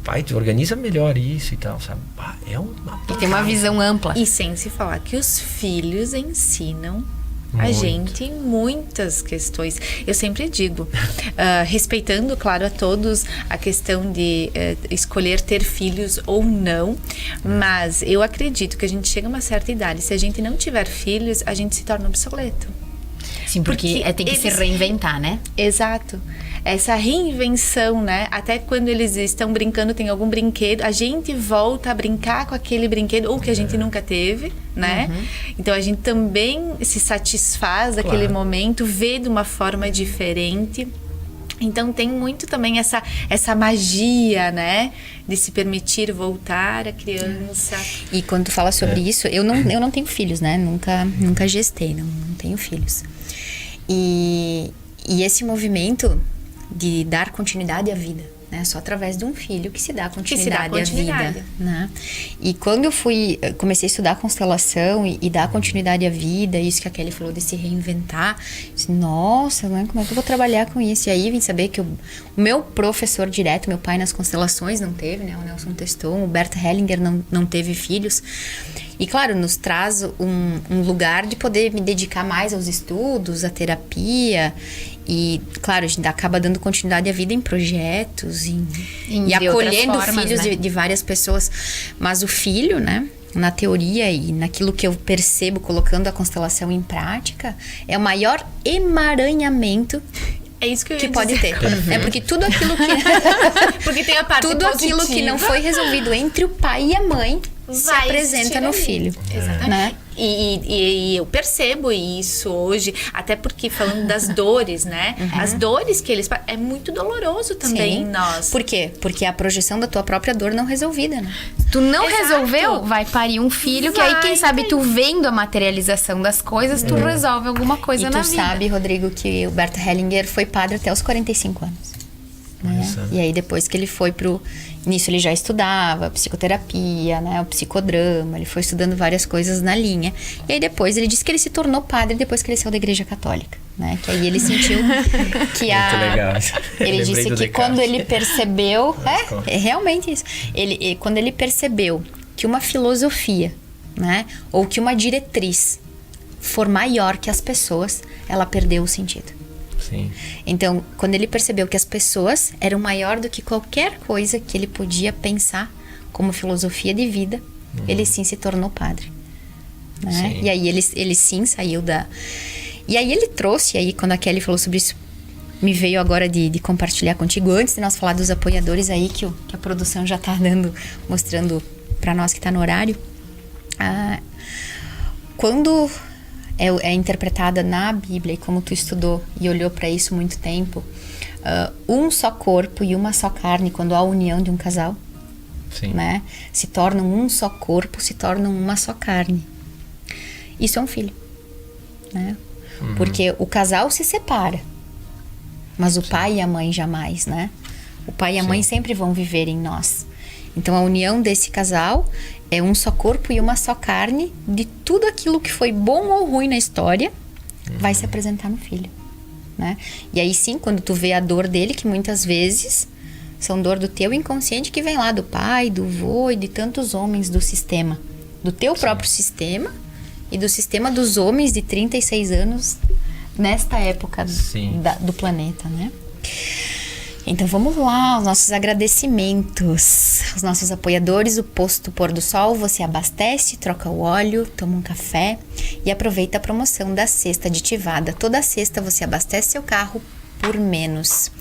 Pai, tu organiza melhor isso e tal, sabe? É uma... E tem uma visão ampla. E sem se falar que os filhos ensinam a gente em muitas questões. Eu sempre digo, respeitando, claro, a todos a questão de escolher ter filhos ou não, mas eu acredito que a gente chega a uma certa idade, se a gente não tiver filhos, a gente se torna obsoleto. Sim, porque tem que se reinventar, né? Exato. Essa reinvenção, né? Até quando eles estão brincando, tem algum brinquedo, a gente volta a brincar com aquele brinquedo, ou que a gente nunca teve, né? Então, a gente também se satisfaz daquele momento, vê de uma forma diferente. Então, tem muito também essa magia, né? De se permitir voltar a criança. E quando tu fala sobre isso, eu não tenho filhos, né? Nunca gestei, não tenho filhos. E esse movimento de dar continuidade à vida, né? Só através de um filho que se dá continuidade à vida, né? E quando eu comecei a estudar constelação e dar continuidade à vida, isso que a Kelly falou de se reinventar, eu disse, nossa, né? Como é que eu vou trabalhar com isso? E aí vim saber que o meu professor direto, meu pai nas constelações não teve, né? O Nelson Teston, o Bert Hellinger não teve filhos. E claro, nos traz um lugar de poder me dedicar mais aos estudos, à terapia. E, claro, a gente acaba dando continuidade à vida em projetos e acolhendo formas, filhos, né? de várias pessoas. Mas o filho, né? na teoria e naquilo que eu percebo colocando a constelação em prática, é o maior emaranhamento É isso que eu ia que pode dizer. ter. É porque tudo aquilo que Porque tem a parte tudo aquilo que positiva. não foi resolvido entre o pai e a mãe se Vai apresenta existir no ali. filho. Exatamente. Né? E eu percebo isso hoje, até porque falando das dores, né? As dores que eles... É muito doloroso também em nós. Por quê? Porque é a projeção da tua própria dor não resolvida, né? Tu não Exato. resolveu, vai parir um filho, que aí, quem Vai sabe, parir. tu vendo a materialização das coisas, tu resolve alguma coisa E na tu vida. sabe, Rodrigo, que o Bert Hellinger foi padre até os 45 anos. Né? Isso. E aí depois que ele foi pro... Nisso ele já estudava psicoterapia, né? O psicodrama, ele foi estudando várias coisas na linha. E aí depois ele disse que ele se tornou padre depois que ele saiu da Igreja Católica, né? Que aí ele sentiu que a... Muito legal. Ele Lembrei disse do que Descartes. quando ele percebeu... É realmente isso. Quando ele percebeu que uma filosofia, né? Ou que uma diretriz for maior que as pessoas, ela perdeu o sentido. Sim. Então, quando ele percebeu que as pessoas eram maior do que qualquer coisa que ele podia pensar como filosofia de vida, ele sim se tornou padre. Né? Sim. E aí ele sim saiu da... E aí ele trouxe, aí quando a Kelly falou sobre isso, me veio agora de compartilhar contigo, antes de nós falar dos apoiadores aí, que a produção já tá mostrando pra nós que tá no horário. Quando é interpretada na Bíblia, e como tu estudou e olhou para isso muito tempo, um só corpo e uma só carne, quando há a união de um casal, Sim. né, se tornam um só corpo, se tornam uma só carne. Isso é um filho, né? Porque o casal se separa, mas o pai e a mãe jamais, né? O pai e a mãe sempre vão viver em nós. Então a união desse casal é um só corpo e uma só carne, de tudo aquilo que foi bom ou ruim na história, vai se apresentar no filho, né? E aí sim, quando tu vê a dor dele, que muitas vezes são dor do teu inconsciente, que vem lá do pai, do vô e de tantos homens do sistema, do teu próprio sistema e do sistema dos homens de 36 anos nesta época do planeta, né? Então vamos lá, os nossos agradecimentos, os nossos apoiadores, o Posto Pôr do Sol. Você abastece, troca o óleo, toma um café e aproveita a promoção da cesta aditivada. Toda sexta você abastece seu carro por menos.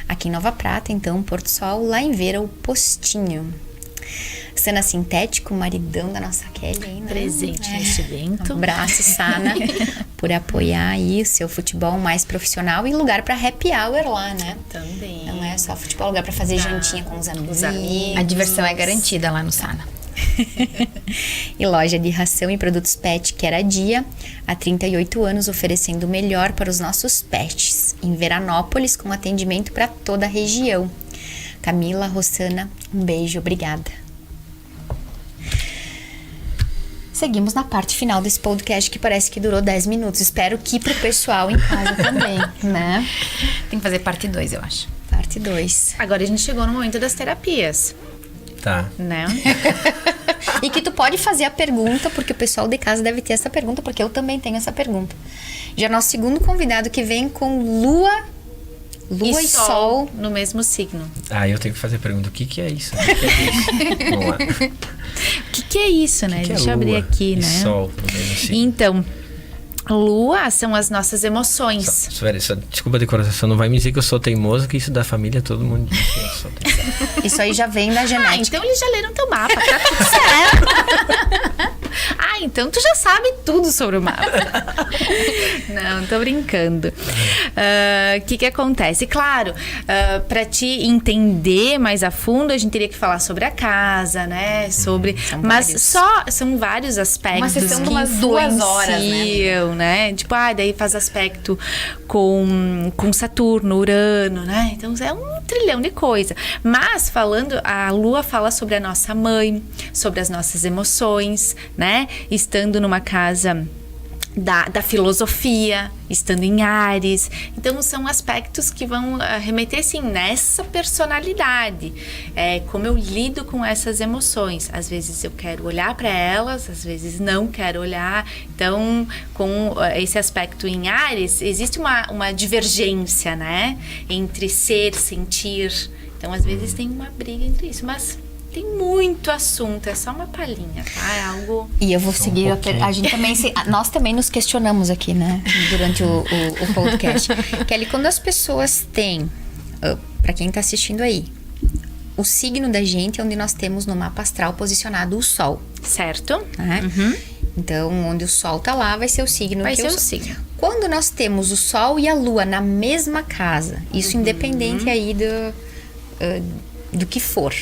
Aqui em Nova Prata, então, Porto Sol, lá em Vera, o Postinho. Sana Sintético, maridão da nossa Kelly aí, né? Presente neste evento. Um abraço, Sana, por apoiar aí o seu futebol mais profissional e lugar para happy hour lá, né? Também. Não é só futebol, lugar para fazer jantinha com os amigos. A diversão é garantida lá no Sana. E loja de ração e produtos pet Queradia, há 38 anos oferecendo o melhor para os nossos pets. Em Veranópolis, com atendimento para toda a região. Camila, Rossana, um beijo, obrigada. Seguimos na parte final desse podcast, que parece que durou 10 minutos. Espero que pro pessoal em casa também, né? Tem que fazer parte 2, eu acho. Parte 2. Agora a gente chegou no momento das terapias, Tá. né? E que tu pode fazer a pergunta, porque o pessoal de casa deve ter essa pergunta, porque eu também tenho essa pergunta. Já nosso segundo convidado que vem com Lua e Sol. no mesmo signo. Ah, eu tenho que fazer a pergunta. O que é isso? O que é isso? Vamos lá. O que é isso, né? Que Deixa é eu abrir lua aqui, e né? Sol no mesmo signo? Então, Lua são as nossas emoções. Desculpa a decoração, não vai me dizer que eu sou teimoso, que isso da família todo mundo diz que eu sou teimoso. Isso aí já vem da genética. Então eles já leram teu mapa, tá tudo certo. Então tu já sabe tudo sobre o mapa. Não, tô brincando. O que acontece? Claro, pra te entender mais a fundo, a gente teria que falar sobre a casa, né? Sobre, mas são vários aspectos. Uma sessão de que umas 2 horas, né? Tipo, daí faz aspecto com Saturno, Urano, né? Então é um trilhão de coisa. Mas falando, a Lua fala sobre a nossa mãe, sobre as nossas emoções, né? Estando numa casa da filosofia, estando em Áries. Então são aspectos que vão remeter assim nessa personalidade, como eu lido com essas emoções. Às vezes eu quero olhar para elas, às vezes não quero olhar. Então, com esse aspecto em Áries, existe uma divergência, né, entre ser, sentir. Então às vezes tem uma briga entre isso, mas tem muito assunto, é só uma palhinha, tá? É algo... E eu vou Só um seguir, pouquinho. a gente também, nós também nos questionamos aqui, né, durante o podcast. Kelly, quando as pessoas têm, pra quem tá assistindo aí, o signo da gente é onde nós temos no mapa astral posicionado o Sol, Certo? né? Então, onde o Sol tá lá, vai ser o signo Vai que ser eu o sou. signo. Quando nós temos o Sol e a Lua na mesma casa, isso independente aí do que for.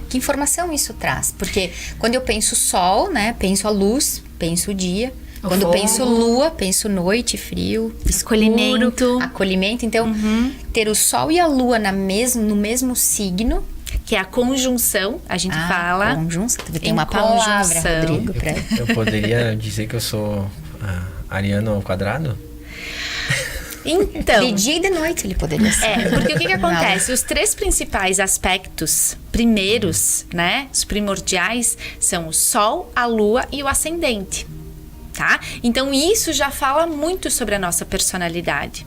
Que informação isso traz? Porque quando eu penso Sol, né, penso a luz, penso o dia. Quando fogo. penso Lua, penso noite, frio, Escolhimento. escuro, acolhimento. Então, ter o Sol e a Lua no mesmo signo. Que é a conjunção, a gente fala. Conjunção. Tem em uma palavra, conjunção. Rodrigo, pra... Eu poderia dizer que eu sou ariano ao quadrado? Então, De dia e de noite ele poderia ser. porque o que Não. acontece? Os 3 principais aspectos primeiros, né? Os primordiais são o Sol, a Lua e o ascendente, tá? Então, isso já fala muito sobre a nossa personalidade.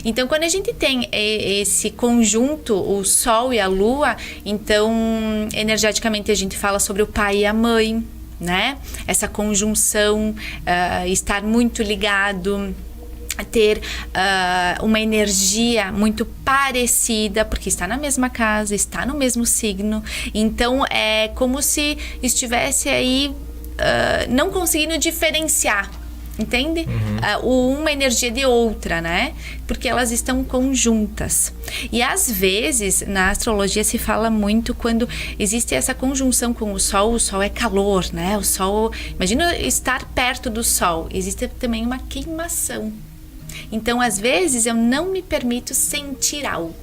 Então, quando a gente tem esse conjunto, o Sol e a Lua, então, energeticamente a gente fala sobre o pai e a mãe, né? Essa conjunção, estar muito ligado, ter uma energia muito parecida, porque está na mesma casa, está no mesmo signo. Então, é como se estivesse aí não conseguindo diferenciar. Entende? Uma energia de outra, né? Porque elas estão conjuntas. E às vezes, na astrologia se fala muito quando existe essa conjunção com o Sol é calor, né? O Sol, imagina estar perto do Sol, existe também uma queimação. Então, às vezes, eu não me permito sentir algo.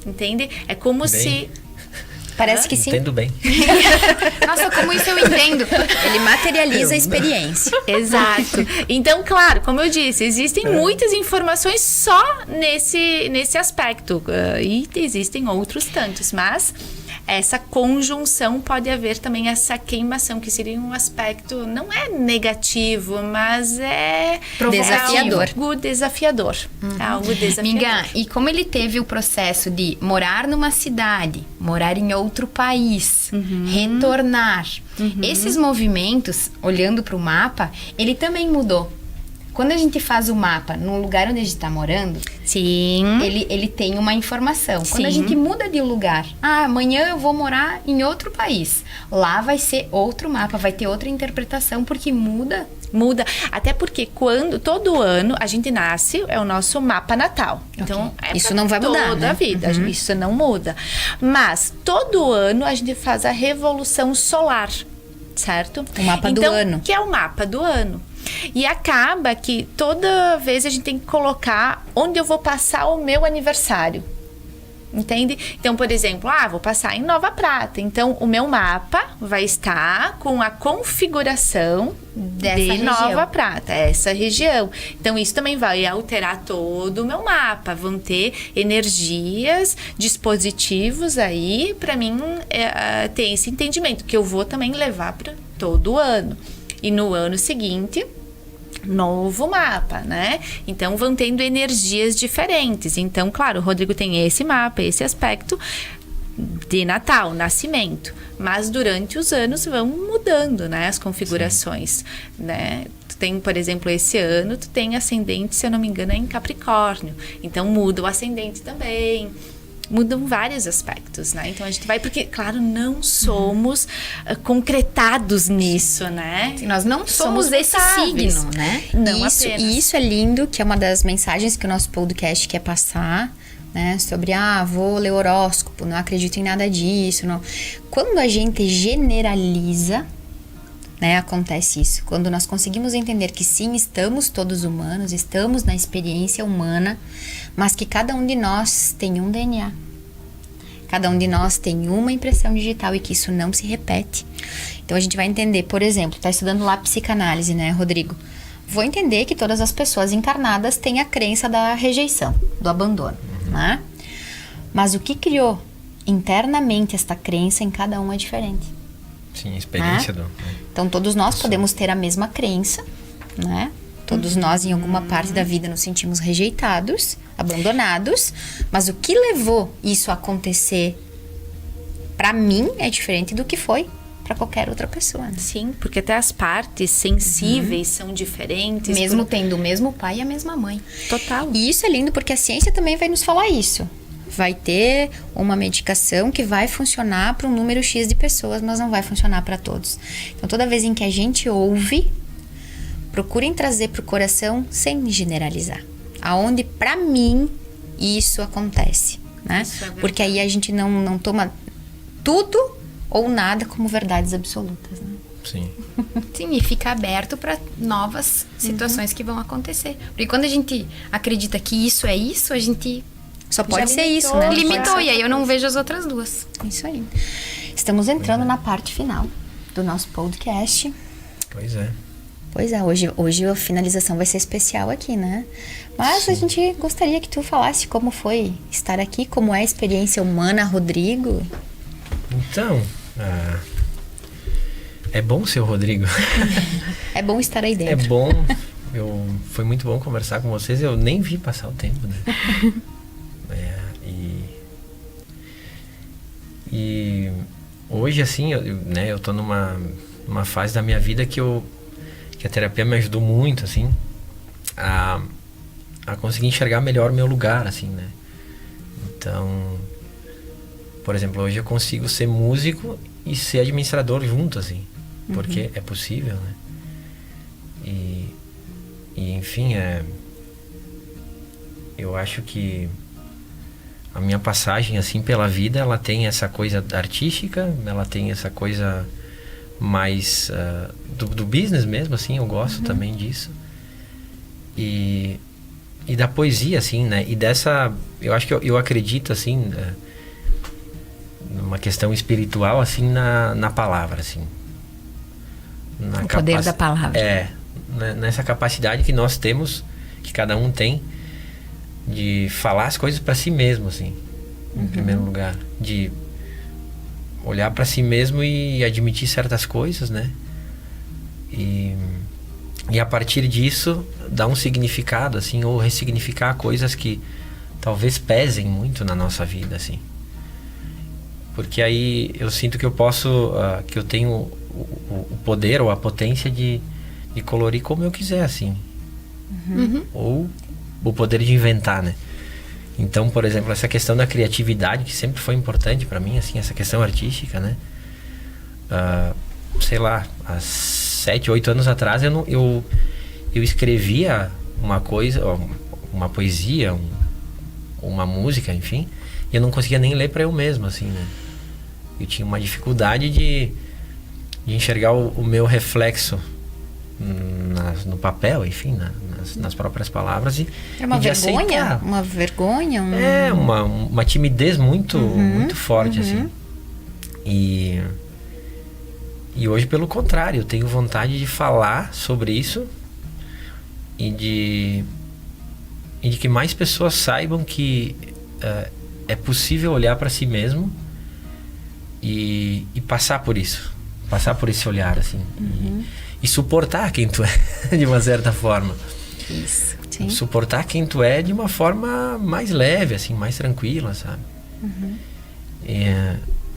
Entende? É como se... Parece que sim. Entendo bem. Nossa, como isso eu entendo. Ele materializa a experiência. Exato. Então, claro, como eu disse, existem muitas informações só nesse aspecto. E existem outros tantos, mas essa conjunção pode haver também essa queimação, que seria um aspecto, não é negativo, mas é Desafiador. É algo desafiador. É algo desafiador. Miga, e como ele teve o processo de morar numa cidade, morar em outro país, retornar, esses movimentos, olhando para o mapa, ele também mudou. Quando a gente faz o mapa no lugar onde a gente está morando, Sim. ele tem uma informação. Quando a Sim. gente muda de lugar, amanhã eu vou morar em outro país. Lá vai ser outro mapa, vai ter outra interpretação, porque muda. Muda, até porque todo ano a gente nasce, é o nosso mapa natal. Então, é Isso pra não vai mudar, toda né? a vida, isso não muda. Mas todo ano a gente faz a revolução solar, certo? O mapa do então, ano. Que é o mapa do ano. E acaba que toda vez a gente tem que colocar onde eu vou passar o meu aniversário. Entende? Então, por exemplo, vou passar em Nova Prata. Então, o meu mapa vai estar com a configuração Dessa de região. Nova Prata, essa região. Então, isso também vai alterar todo o meu mapa. Vão ter energias, dispositivos aí para mim ter esse entendimento que eu vou também levar para todo ano. E no ano seguinte, novo mapa, né? Então, vão tendo energias diferentes. Então, claro, o Rodrigo tem esse mapa, esse aspecto de Natal, nascimento. Mas durante os anos vão mudando, né? As configurações, né? Tu tem, por exemplo, esse ano, tu tem ascendente, se eu não me engano, é em Capricórnio. Então, muda o ascendente também. Mudam vários aspectos, né? Então, a gente vai... Porque, claro, não somos concretados nisso, né? Nós não somos esse mutáveis. signo, né? Não E isso é lindo, que é uma das mensagens que o nosso podcast quer passar, né? Sobre, vou ler horóscopo, não acredito em nada disso. Não. Quando a gente generaliza, né? Acontece isso. Quando nós conseguimos entender que sim, estamos todos humanos, estamos na experiência humana, mas que cada um de nós tem um DNA. Cada um de nós tem uma impressão digital e que isso não se repete. Então a gente vai entender, por exemplo, tá estudando lá psicanálise, né, Rodrigo? Vou entender que todas as pessoas encarnadas têm a crença da rejeição, do abandono, né? Mas o que criou internamente esta crença em cada um é diferente. Sim, a experiência do... Então todos nós podemos ter a mesma crença, né? Todos nós em alguma parte da vida nos sentimos rejeitados, abandonados, mas o que levou isso a acontecer pra mim é diferente do que foi pra qualquer outra pessoa, né? Sim, porque até as partes sensíveis são diferentes. Mesmo tendo o mesmo pai e a mesma mãe. Total. E isso é lindo porque a ciência também vai nos falar isso. Vai ter uma medicação que vai funcionar para um número X de pessoas, mas não vai funcionar para todos. Então, toda vez em que a gente ouve, procurem trazer pro coração sem generalizar. Aonde, pra mim, isso acontece, né? Isso é verdade. Porque aí a gente não toma tudo ou nada como verdades absolutas, né? Sim. Sim, e fica aberto para novas situações que vão acontecer. Porque quando a gente acredita que isso é isso, a gente Só pode ser limitou, isso, né? limitou. E aí eu não vejo as outras duas. Isso aí. Estamos entrando na parte final do nosso podcast. Pois é. Pois é, hoje a finalização vai ser especial aqui, né? Mas a gente gostaria que tu falasse como foi estar aqui, como é a experiência humana, Rodrigo. Então, é bom ser o Rodrigo. É bom estar aí É dentro. bom. Foi muito bom conversar com vocês. Eu nem vi passar o tempo, né? E hoje, assim, eu tô numa fase da minha vida que a terapia me ajudou muito, assim, a conseguir enxergar melhor o meu lugar, assim, né? Então, por exemplo, hoje eu consigo ser músico e ser administrador junto, assim, porque é possível, né? E enfim, eu acho que a minha passagem, assim, pela vida, ela tem essa coisa artística, ela tem essa coisa mais do business mesmo, assim, eu gosto também disso. E da poesia, assim, né? E dessa, eu acho que eu acredito, assim, numa questão espiritual, assim, na palavra, assim. O poder da palavra. Nessa capacidade que nós temos, que cada um tem, de falar as coisas para si mesmo, assim, em primeiro lugar, de olhar para si mesmo e admitir certas coisas, né? E a partir disso dar um significado, assim, ou ressignificar coisas que talvez pesem muito na nossa vida, assim. Porque aí eu sinto que eu posso, que eu tenho o poder ou a potência de colorir como eu quiser, assim. Ou o poder de inventar, né? Então, por exemplo, essa questão da criatividade, que sempre foi importante para mim, assim, essa questão artística, né? Sei lá, há 7, 8 anos atrás eu escrevia uma coisa, uma poesia, uma música, enfim, e eu não conseguia nem ler para eu mesmo, assim, né? Eu tinha uma dificuldade de enxergar o meu reflexo no papel, enfim, nas próprias palavras Era uma e de vergonha? aceitar. Uma vergonha? Uma timidez muito forte, assim. E hoje, pelo contrário, eu tenho vontade de falar sobre isso e de que mais pessoas saibam que é possível olhar para si mesmo e passar por isso, passar por esse olhar, assim, e suportar quem tu é, de uma certa forma. Isso, sim. Suportar quem tu é de uma forma mais leve, assim, mais tranquila, sabe?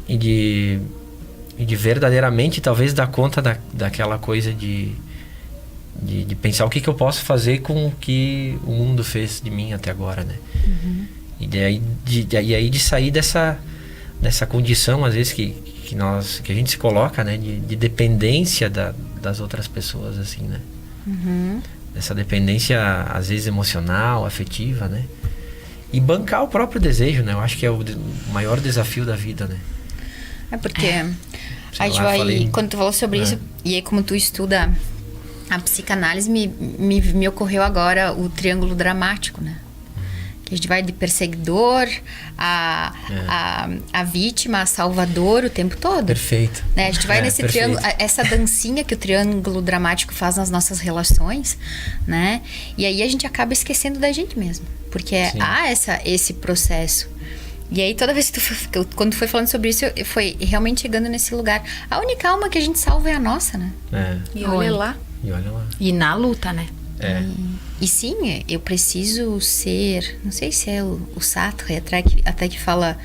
E de verdadeiramente talvez dar conta daquela coisa de pensar o que eu posso fazer com o que o mundo fez de mim até agora, né? E aí de sair dessa condição, às vezes, que a gente se coloca, né? De dependência das outras pessoas, assim, né? Essa dependência, às vezes, emocional, afetiva, né? E bancar o próprio desejo, né? Eu acho que é o maior desafio da vida, né? É porque Sei a gente lá, vai, falei- quando tu falou sobre isso, e aí como tu estuda a psicanálise, me ocorreu agora o triângulo dramático, né? Que a gente vai de perseguidor a vítima, a salvador o tempo todo. Perfeito. Né? A gente vai nesse perfeito. triângulo, essa dancinha que o triângulo dramático faz nas nossas relações, né? E aí a gente acaba esquecendo da gente mesmo, porque Sim. há esse processo. E aí toda vez que quando tu foi falando sobre isso, foi realmente chegando nesse lugar. A única alma que a gente salva é a nossa, né? E olha lá. E olha lá. E na luta, né? E sim, eu preciso ser, não sei se é o Sartre até que fala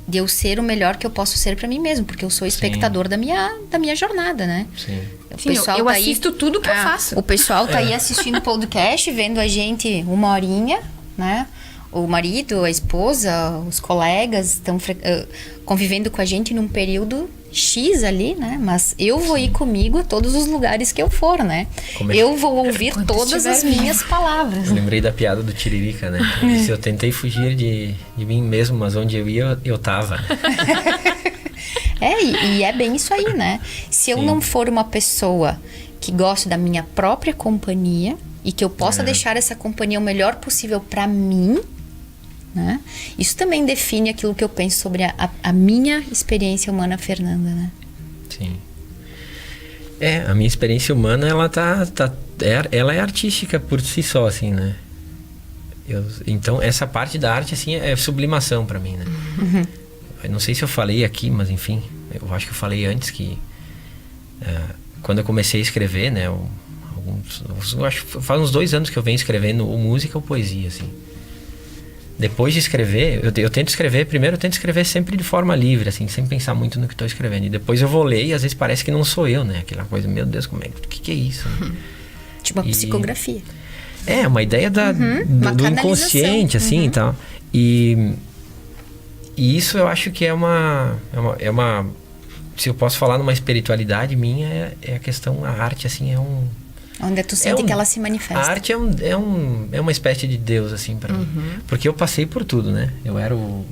de eu ser o melhor que eu posso ser pra mim mesmo, porque eu sou espectador da minha jornada, né? Sim. O Sim, pessoal eu tá assisto tudo que eu faço. O pessoal tá aí assistindo o podcast, vendo a gente 1 horinha, né? O marido, a esposa, os colegas estão convivendo com a gente num período X ali, né? Mas eu vou ir comigo a todos os lugares que eu for, né? Eu vou ouvir todas as minhas palavras. Eu lembrei da piada do Tiririca, né? Ele disse, eu tentei fugir de mim mesmo, mas onde eu ia, eu tava. E é bem isso aí, né? Se eu não for uma pessoa que gosta da minha própria companhia e que eu possa deixar essa companhia o melhor possível pra mim, né? Isso também define aquilo que eu penso sobre a minha experiência humana, Fernanda, né? Sim. A minha experiência humana, ela é artística por si só, assim, né? Então, essa parte da arte, assim, é sublimação pra mim, né? Eu não sei se eu falei aqui, mas enfim, eu acho que eu falei antes que quando eu comecei a escrever, né? Eu acho que faz uns 2 anos que eu venho escrevendo música ou poesia, assim. Depois de escrever, eu tento escrever, primeiro eu tento escrever sempre de forma livre, assim, sem pensar muito no que estou escrevendo. E depois eu vou ler e às vezes parece que não sou eu, né? Aquela coisa, meu Deus, o que é isso? Tipo uma psicografia. Uma ideia do inconsciente, assim, e tal. E isso eu acho que é uma... Se eu posso falar numa espiritualidade minha, é a questão, a arte, assim, onde tu sente que ela se manifesta. A arte é uma espécie de Deus, assim, pra mim. Porque eu passei por tudo, né? Eu era o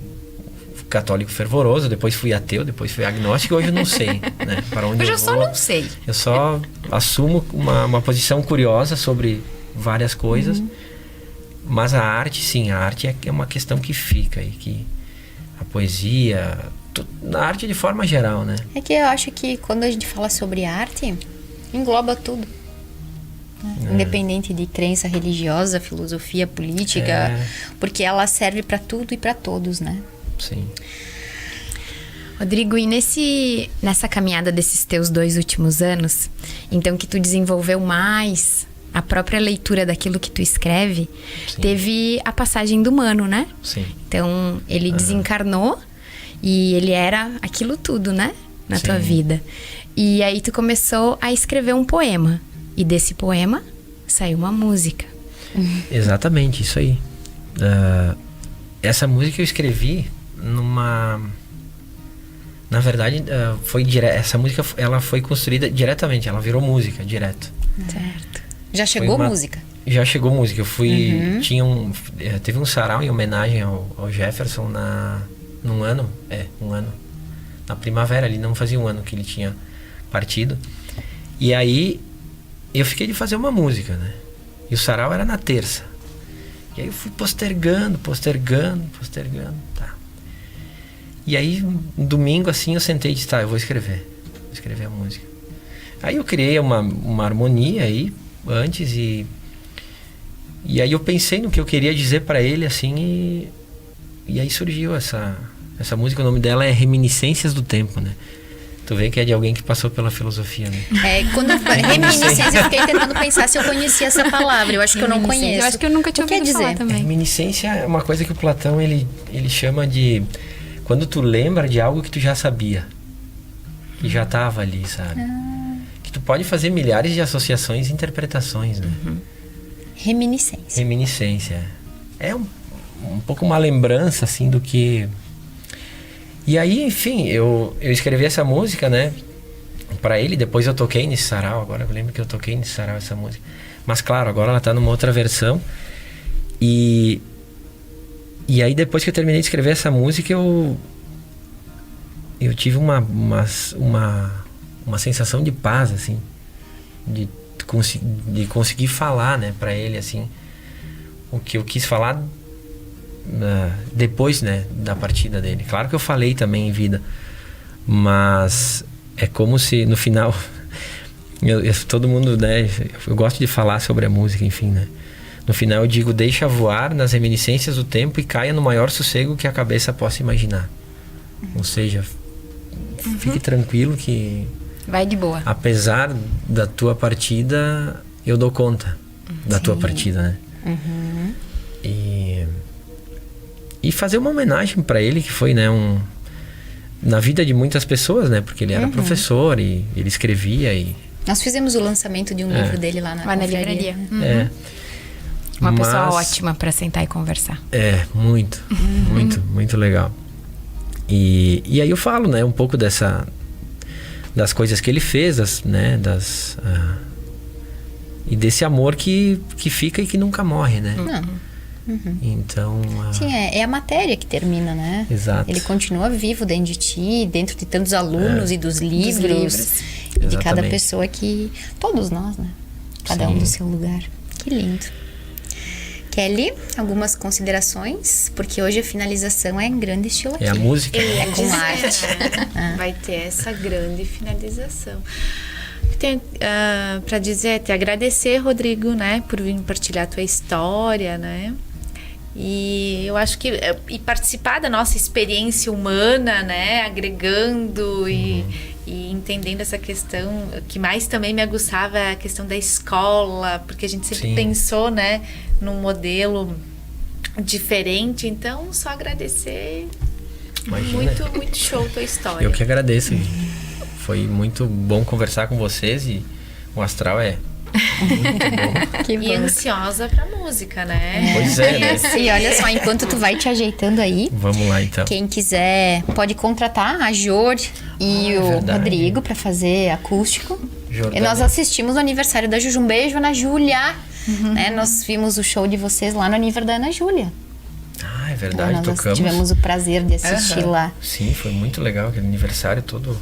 católico fervoroso, depois fui ateu, depois fui agnóstico e hoje eu não sei, né? Para onde Hoje eu só não sei. Eu só assumo uma posição curiosa sobre várias coisas. Mas a arte, sim, a arte é uma questão que fica e que a poesia... Na arte de forma geral, né? É que eu acho que quando a gente fala sobre arte, engloba tudo. Independente de crença religiosa, filosofia, política, porque ela serve para tudo e para todos, né? Sim. Rodrigo, e nessa caminhada desses teus 2 últimos anos, então que tu desenvolveu mais a própria leitura daquilo que tu escreve, teve a passagem do Mano, né? Sim. Então, ele desencarnou e ele era aquilo tudo, né? Na tua vida. E aí tu começou a escrever um poema. E desse poema saiu uma música. Exatamente, isso aí. Essa música eu escrevi numa... Na verdade, essa música ela foi construída diretamente, ela virou música, direto. Certo. Já chegou música? Já chegou música. Eu fui... Teve um sarau em homenagem ao Jefferson num ano. Um ano. Na primavera, ali não fazia um ano que ele tinha partido. E aí... eu fiquei de fazer uma música, né? E o sarau era na terça. E aí eu fui postergando, tá. E aí, um domingo, assim, eu sentei e disse, tá, eu vou escrever a música. Aí eu criei uma harmonia aí, antes, e aí eu pensei no que eu queria dizer pra ele, assim, e aí surgiu essa música, o nome dela é Reminiscências do Tempo, né? Tu vê que é de alguém que passou pela filosofia, né? Quando reminiscência, eu fiquei tentando pensar se eu conhecia essa palavra. Eu acho que eu não conheço. Eu acho que eu nunca tinha ouvido falar também. Reminiscência é uma coisa que o Platão, ele chama de... quando tu lembra de algo que tu já sabia. Que já estava ali, sabe? Que tu pode fazer milhares de associações e interpretações, né? Reminiscência. É um pouco uma lembrança, assim, do que... E aí, enfim, eu escrevi essa música, né, pra ele. Depois eu toquei nesse sarau. Agora eu lembro que eu toquei nesse sarau essa música. Mas claro, agora ela tá numa outra versão. E aí depois que eu terminei de escrever essa música, eu tive uma sensação de paz, assim, de conseguir falar, né, pra ele, assim, o que eu quis falar depois, né, da partida dele. Claro que eu falei também em vida, mas é como se no final todo mundo, né, eu gosto de falar sobre a música, enfim, né, no final eu digo, deixa voar nas reminiscências do tempo e caia no maior sossego que a cabeça possa imaginar. Ou seja, fique tranquilo que vai de boa. Apesar da tua partida, eu dou conta da tua partida, né? E fazer uma homenagem para ele, que foi, né, na vida de muitas pessoas, né? Porque ele era professor e ele escrevia e... Nós fizemos o lançamento de um livro dele lá na Lá na confraria. livraria. Uma Mas- pessoa ótima pra sentar e conversar. Muito, muito legal. E aí eu falo, né, um pouco das coisas que ele fez, né, e desse amor que fica e que nunca morre, né? Então... Sim, é a matéria que termina, né? Exato. Ele continua vivo dentro de ti, dentro de tantos alunos e dos livros. livros. E de cada Exatamente. pessoa que... Todos nós, né? Cada um Sim. do seu lugar. Que lindo. Kelly, algumas considerações? Porque hoje a finalização é em grande estilo aqui. É a música. Eu ia com dizer, arte. né? Vai ter essa grande finalização. Tenho para dizer, te agradecer, Rodrigo, né, por vir partilhar a tua história, né? E eu acho que e participar da nossa experiência humana, né, agregando e entendendo essa questão, o que mais também me aguçava é a questão da escola, porque a gente sempre Sim. pensou, né, num modelo diferente. Então, só agradecer. Imagina. Muito show a tua história. Eu que agradeço. Foi muito bom conversar com vocês e o astral é muito bom. Que E bom. ansiosa pra música, né? Pois é, né? E olha só, enquanto tu vai te ajeitando aí, Vamos lá, então. quem quiser pode contratar a Jor e o verdade. Rodrigo para fazer acústico. Jordana. E nós assistimos no aniversário da Juju. Um beijo, Ana Júlia. Né? Nós vimos o show de vocês lá no aniversário da Ana Júlia. Ah, é verdade, Nós tocamos. tivemos o prazer de assistir lá. Sim, foi muito legal aquele aniversário todo.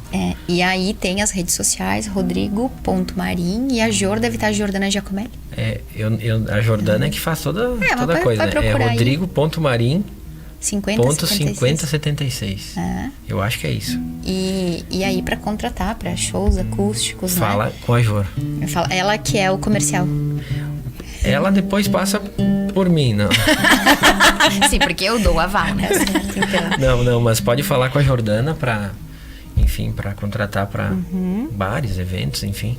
E aí tem as redes sociais, rodrigo.marim, e a Jor deve estar a Jordana Giacomelli. A Jordana é que faz toda mas a vai coisa, né? É procurar aí. rodrigo.marim.5076. 5056. Eu acho que é isso. E aí para contratar para shows acústicos, Fala né? com a Jor. Ela que é o comercial. Ela depois passa por mim, não. Sim, porque eu dou aval, né? Então, Não, mas pode falar com a Jordana pra, enfim, para contratar para bares, eventos, enfim.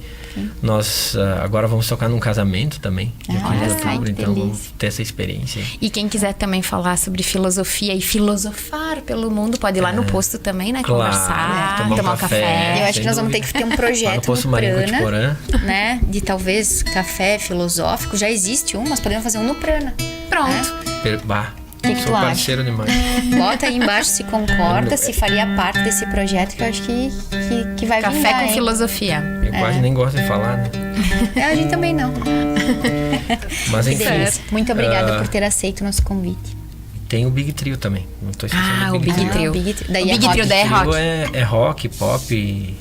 Nós agora vamos tocar num casamento também, dia 15 de olha só, outubro, que então vamos delícia. ter essa experiência. E quem quiser também falar sobre filosofia e filosofar pelo mundo, pode ir lá no posto também, né? Claro, Conversar, tomar tomar um um café. café. eu acho sem que nós vamos ter dúvida. que ter um Lá no projeto Posto no Marinho Prana, Cotiporã. né? De talvez café filosófico. Já existe um, mas podemos fazer um no Prana. Pronto. Bah, Que sou tu acha? parceiro demais. Bota aí embaixo se concorda, se faria parte desse projeto que eu acho que vai Café vingar, com hein? filosofia. Eu quase nem gosto de falar, né? A gente também não. Mas Que enfim, delícia. Muito obrigada por ter aceito o nosso convite. tem o Big Trio também. Não tô esquecendo Ah, do o Big Trio. Trio. O Big Trio. Daí O é Big rock. Trio daí é Trio rock. é rock, pop e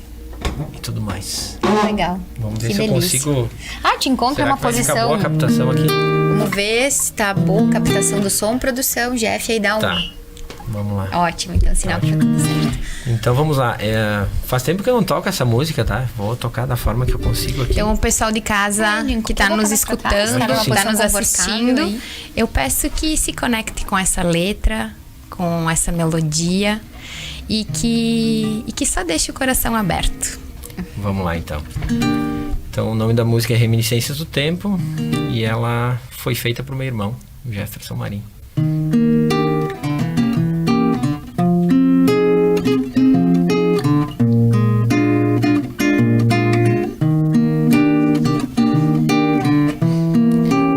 tudo mais. Legal. Vamos ver Que se eu delícia. consigo... Te encontra Será uma que vai ficar posição. boa a captação aqui? Vamos ver se tá boa a captação do som, produção, Jeff, aí dá um. Tá, vamos lá. Ótimo, então sinal que tá tudo certo. Então vamos lá. Faz tempo que eu não toco essa música, tá? Vou tocar da forma que eu consigo aqui. Então, o pessoal de casa Enquanto que tá eu vou nos começar a tocar, escutando, estar numa que tá posição nos confortável assistindo, aí. eu peço que se conecte com essa letra, com essa melodia e que só deixe o coração aberto. Vamos lá, então. Então, o nome da música é Reminiscências do Tempo e ela foi feita pro meu irmão, o Jefferson Marim.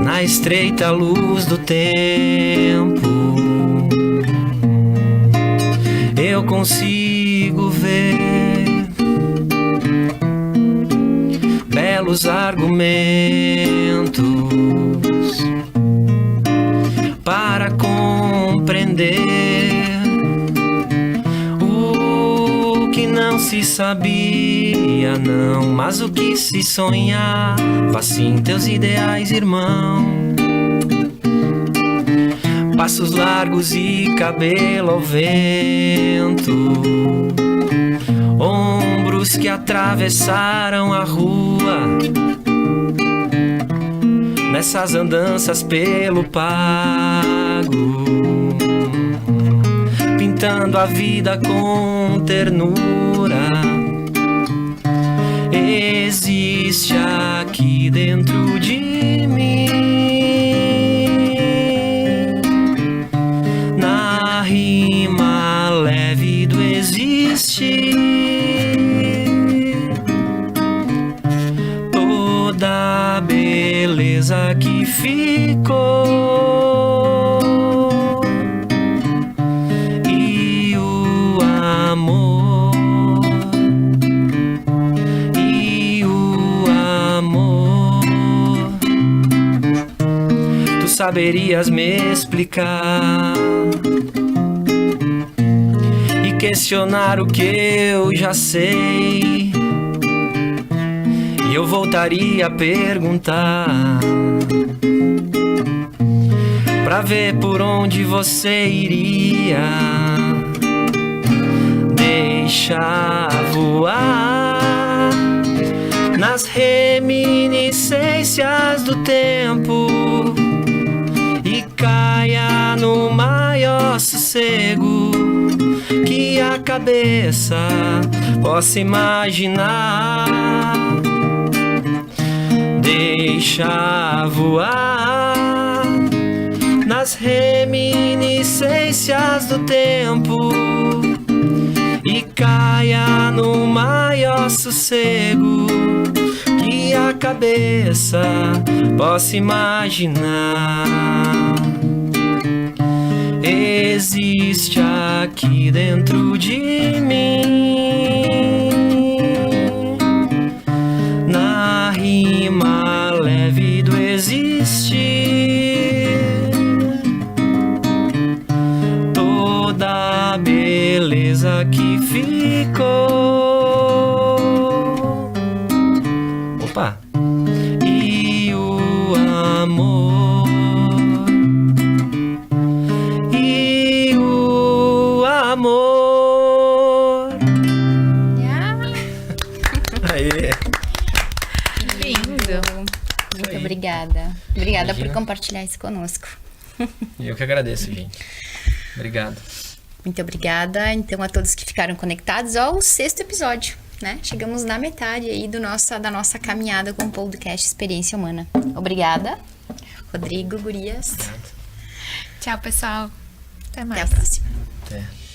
Na estreita luz do tempo, eu consigo ver belos argumentos para compreender o que não se sabia, não, mas o que se sonhava, assim teus ideais, irmão. Passos largos e cabelo ao vento, ombros que atravessaram a rua, nessas andanças pelo pago, pintando a vida com ternura. Existe aqui dentro de mim, na rima leve do existir, existe. Toda a beleza que ficou e o amor, tu saberias me explicar e questionar o que eu já sei. E eu voltaria a perguntar pra ver por onde você iria. Deixa voar nas reminiscências do tempo e caia no maior sossego que a cabeça possa imaginar. Deixa voar nas reminiscências do tempo e caia no maior sossego que a cabeça possa imaginar. Existe aqui dentro de mim, na rima leve do existir, toda a beleza que ficou. Opa! E o amor, e o amor. Aê! Lindo. Muito obrigada. Obrigada Imagina. por compartilhar isso conosco. Eu que agradeço, gente. Obrigado. Muito obrigada, então, a todos que ficaram conectados ao 6º episódio, né? Chegamos na metade aí da nossa caminhada com o podcast Experiência Humana. Obrigada, Rodrigo, gurias. Obrigado. Tchau, pessoal. Até Até mais. a próxima. Até.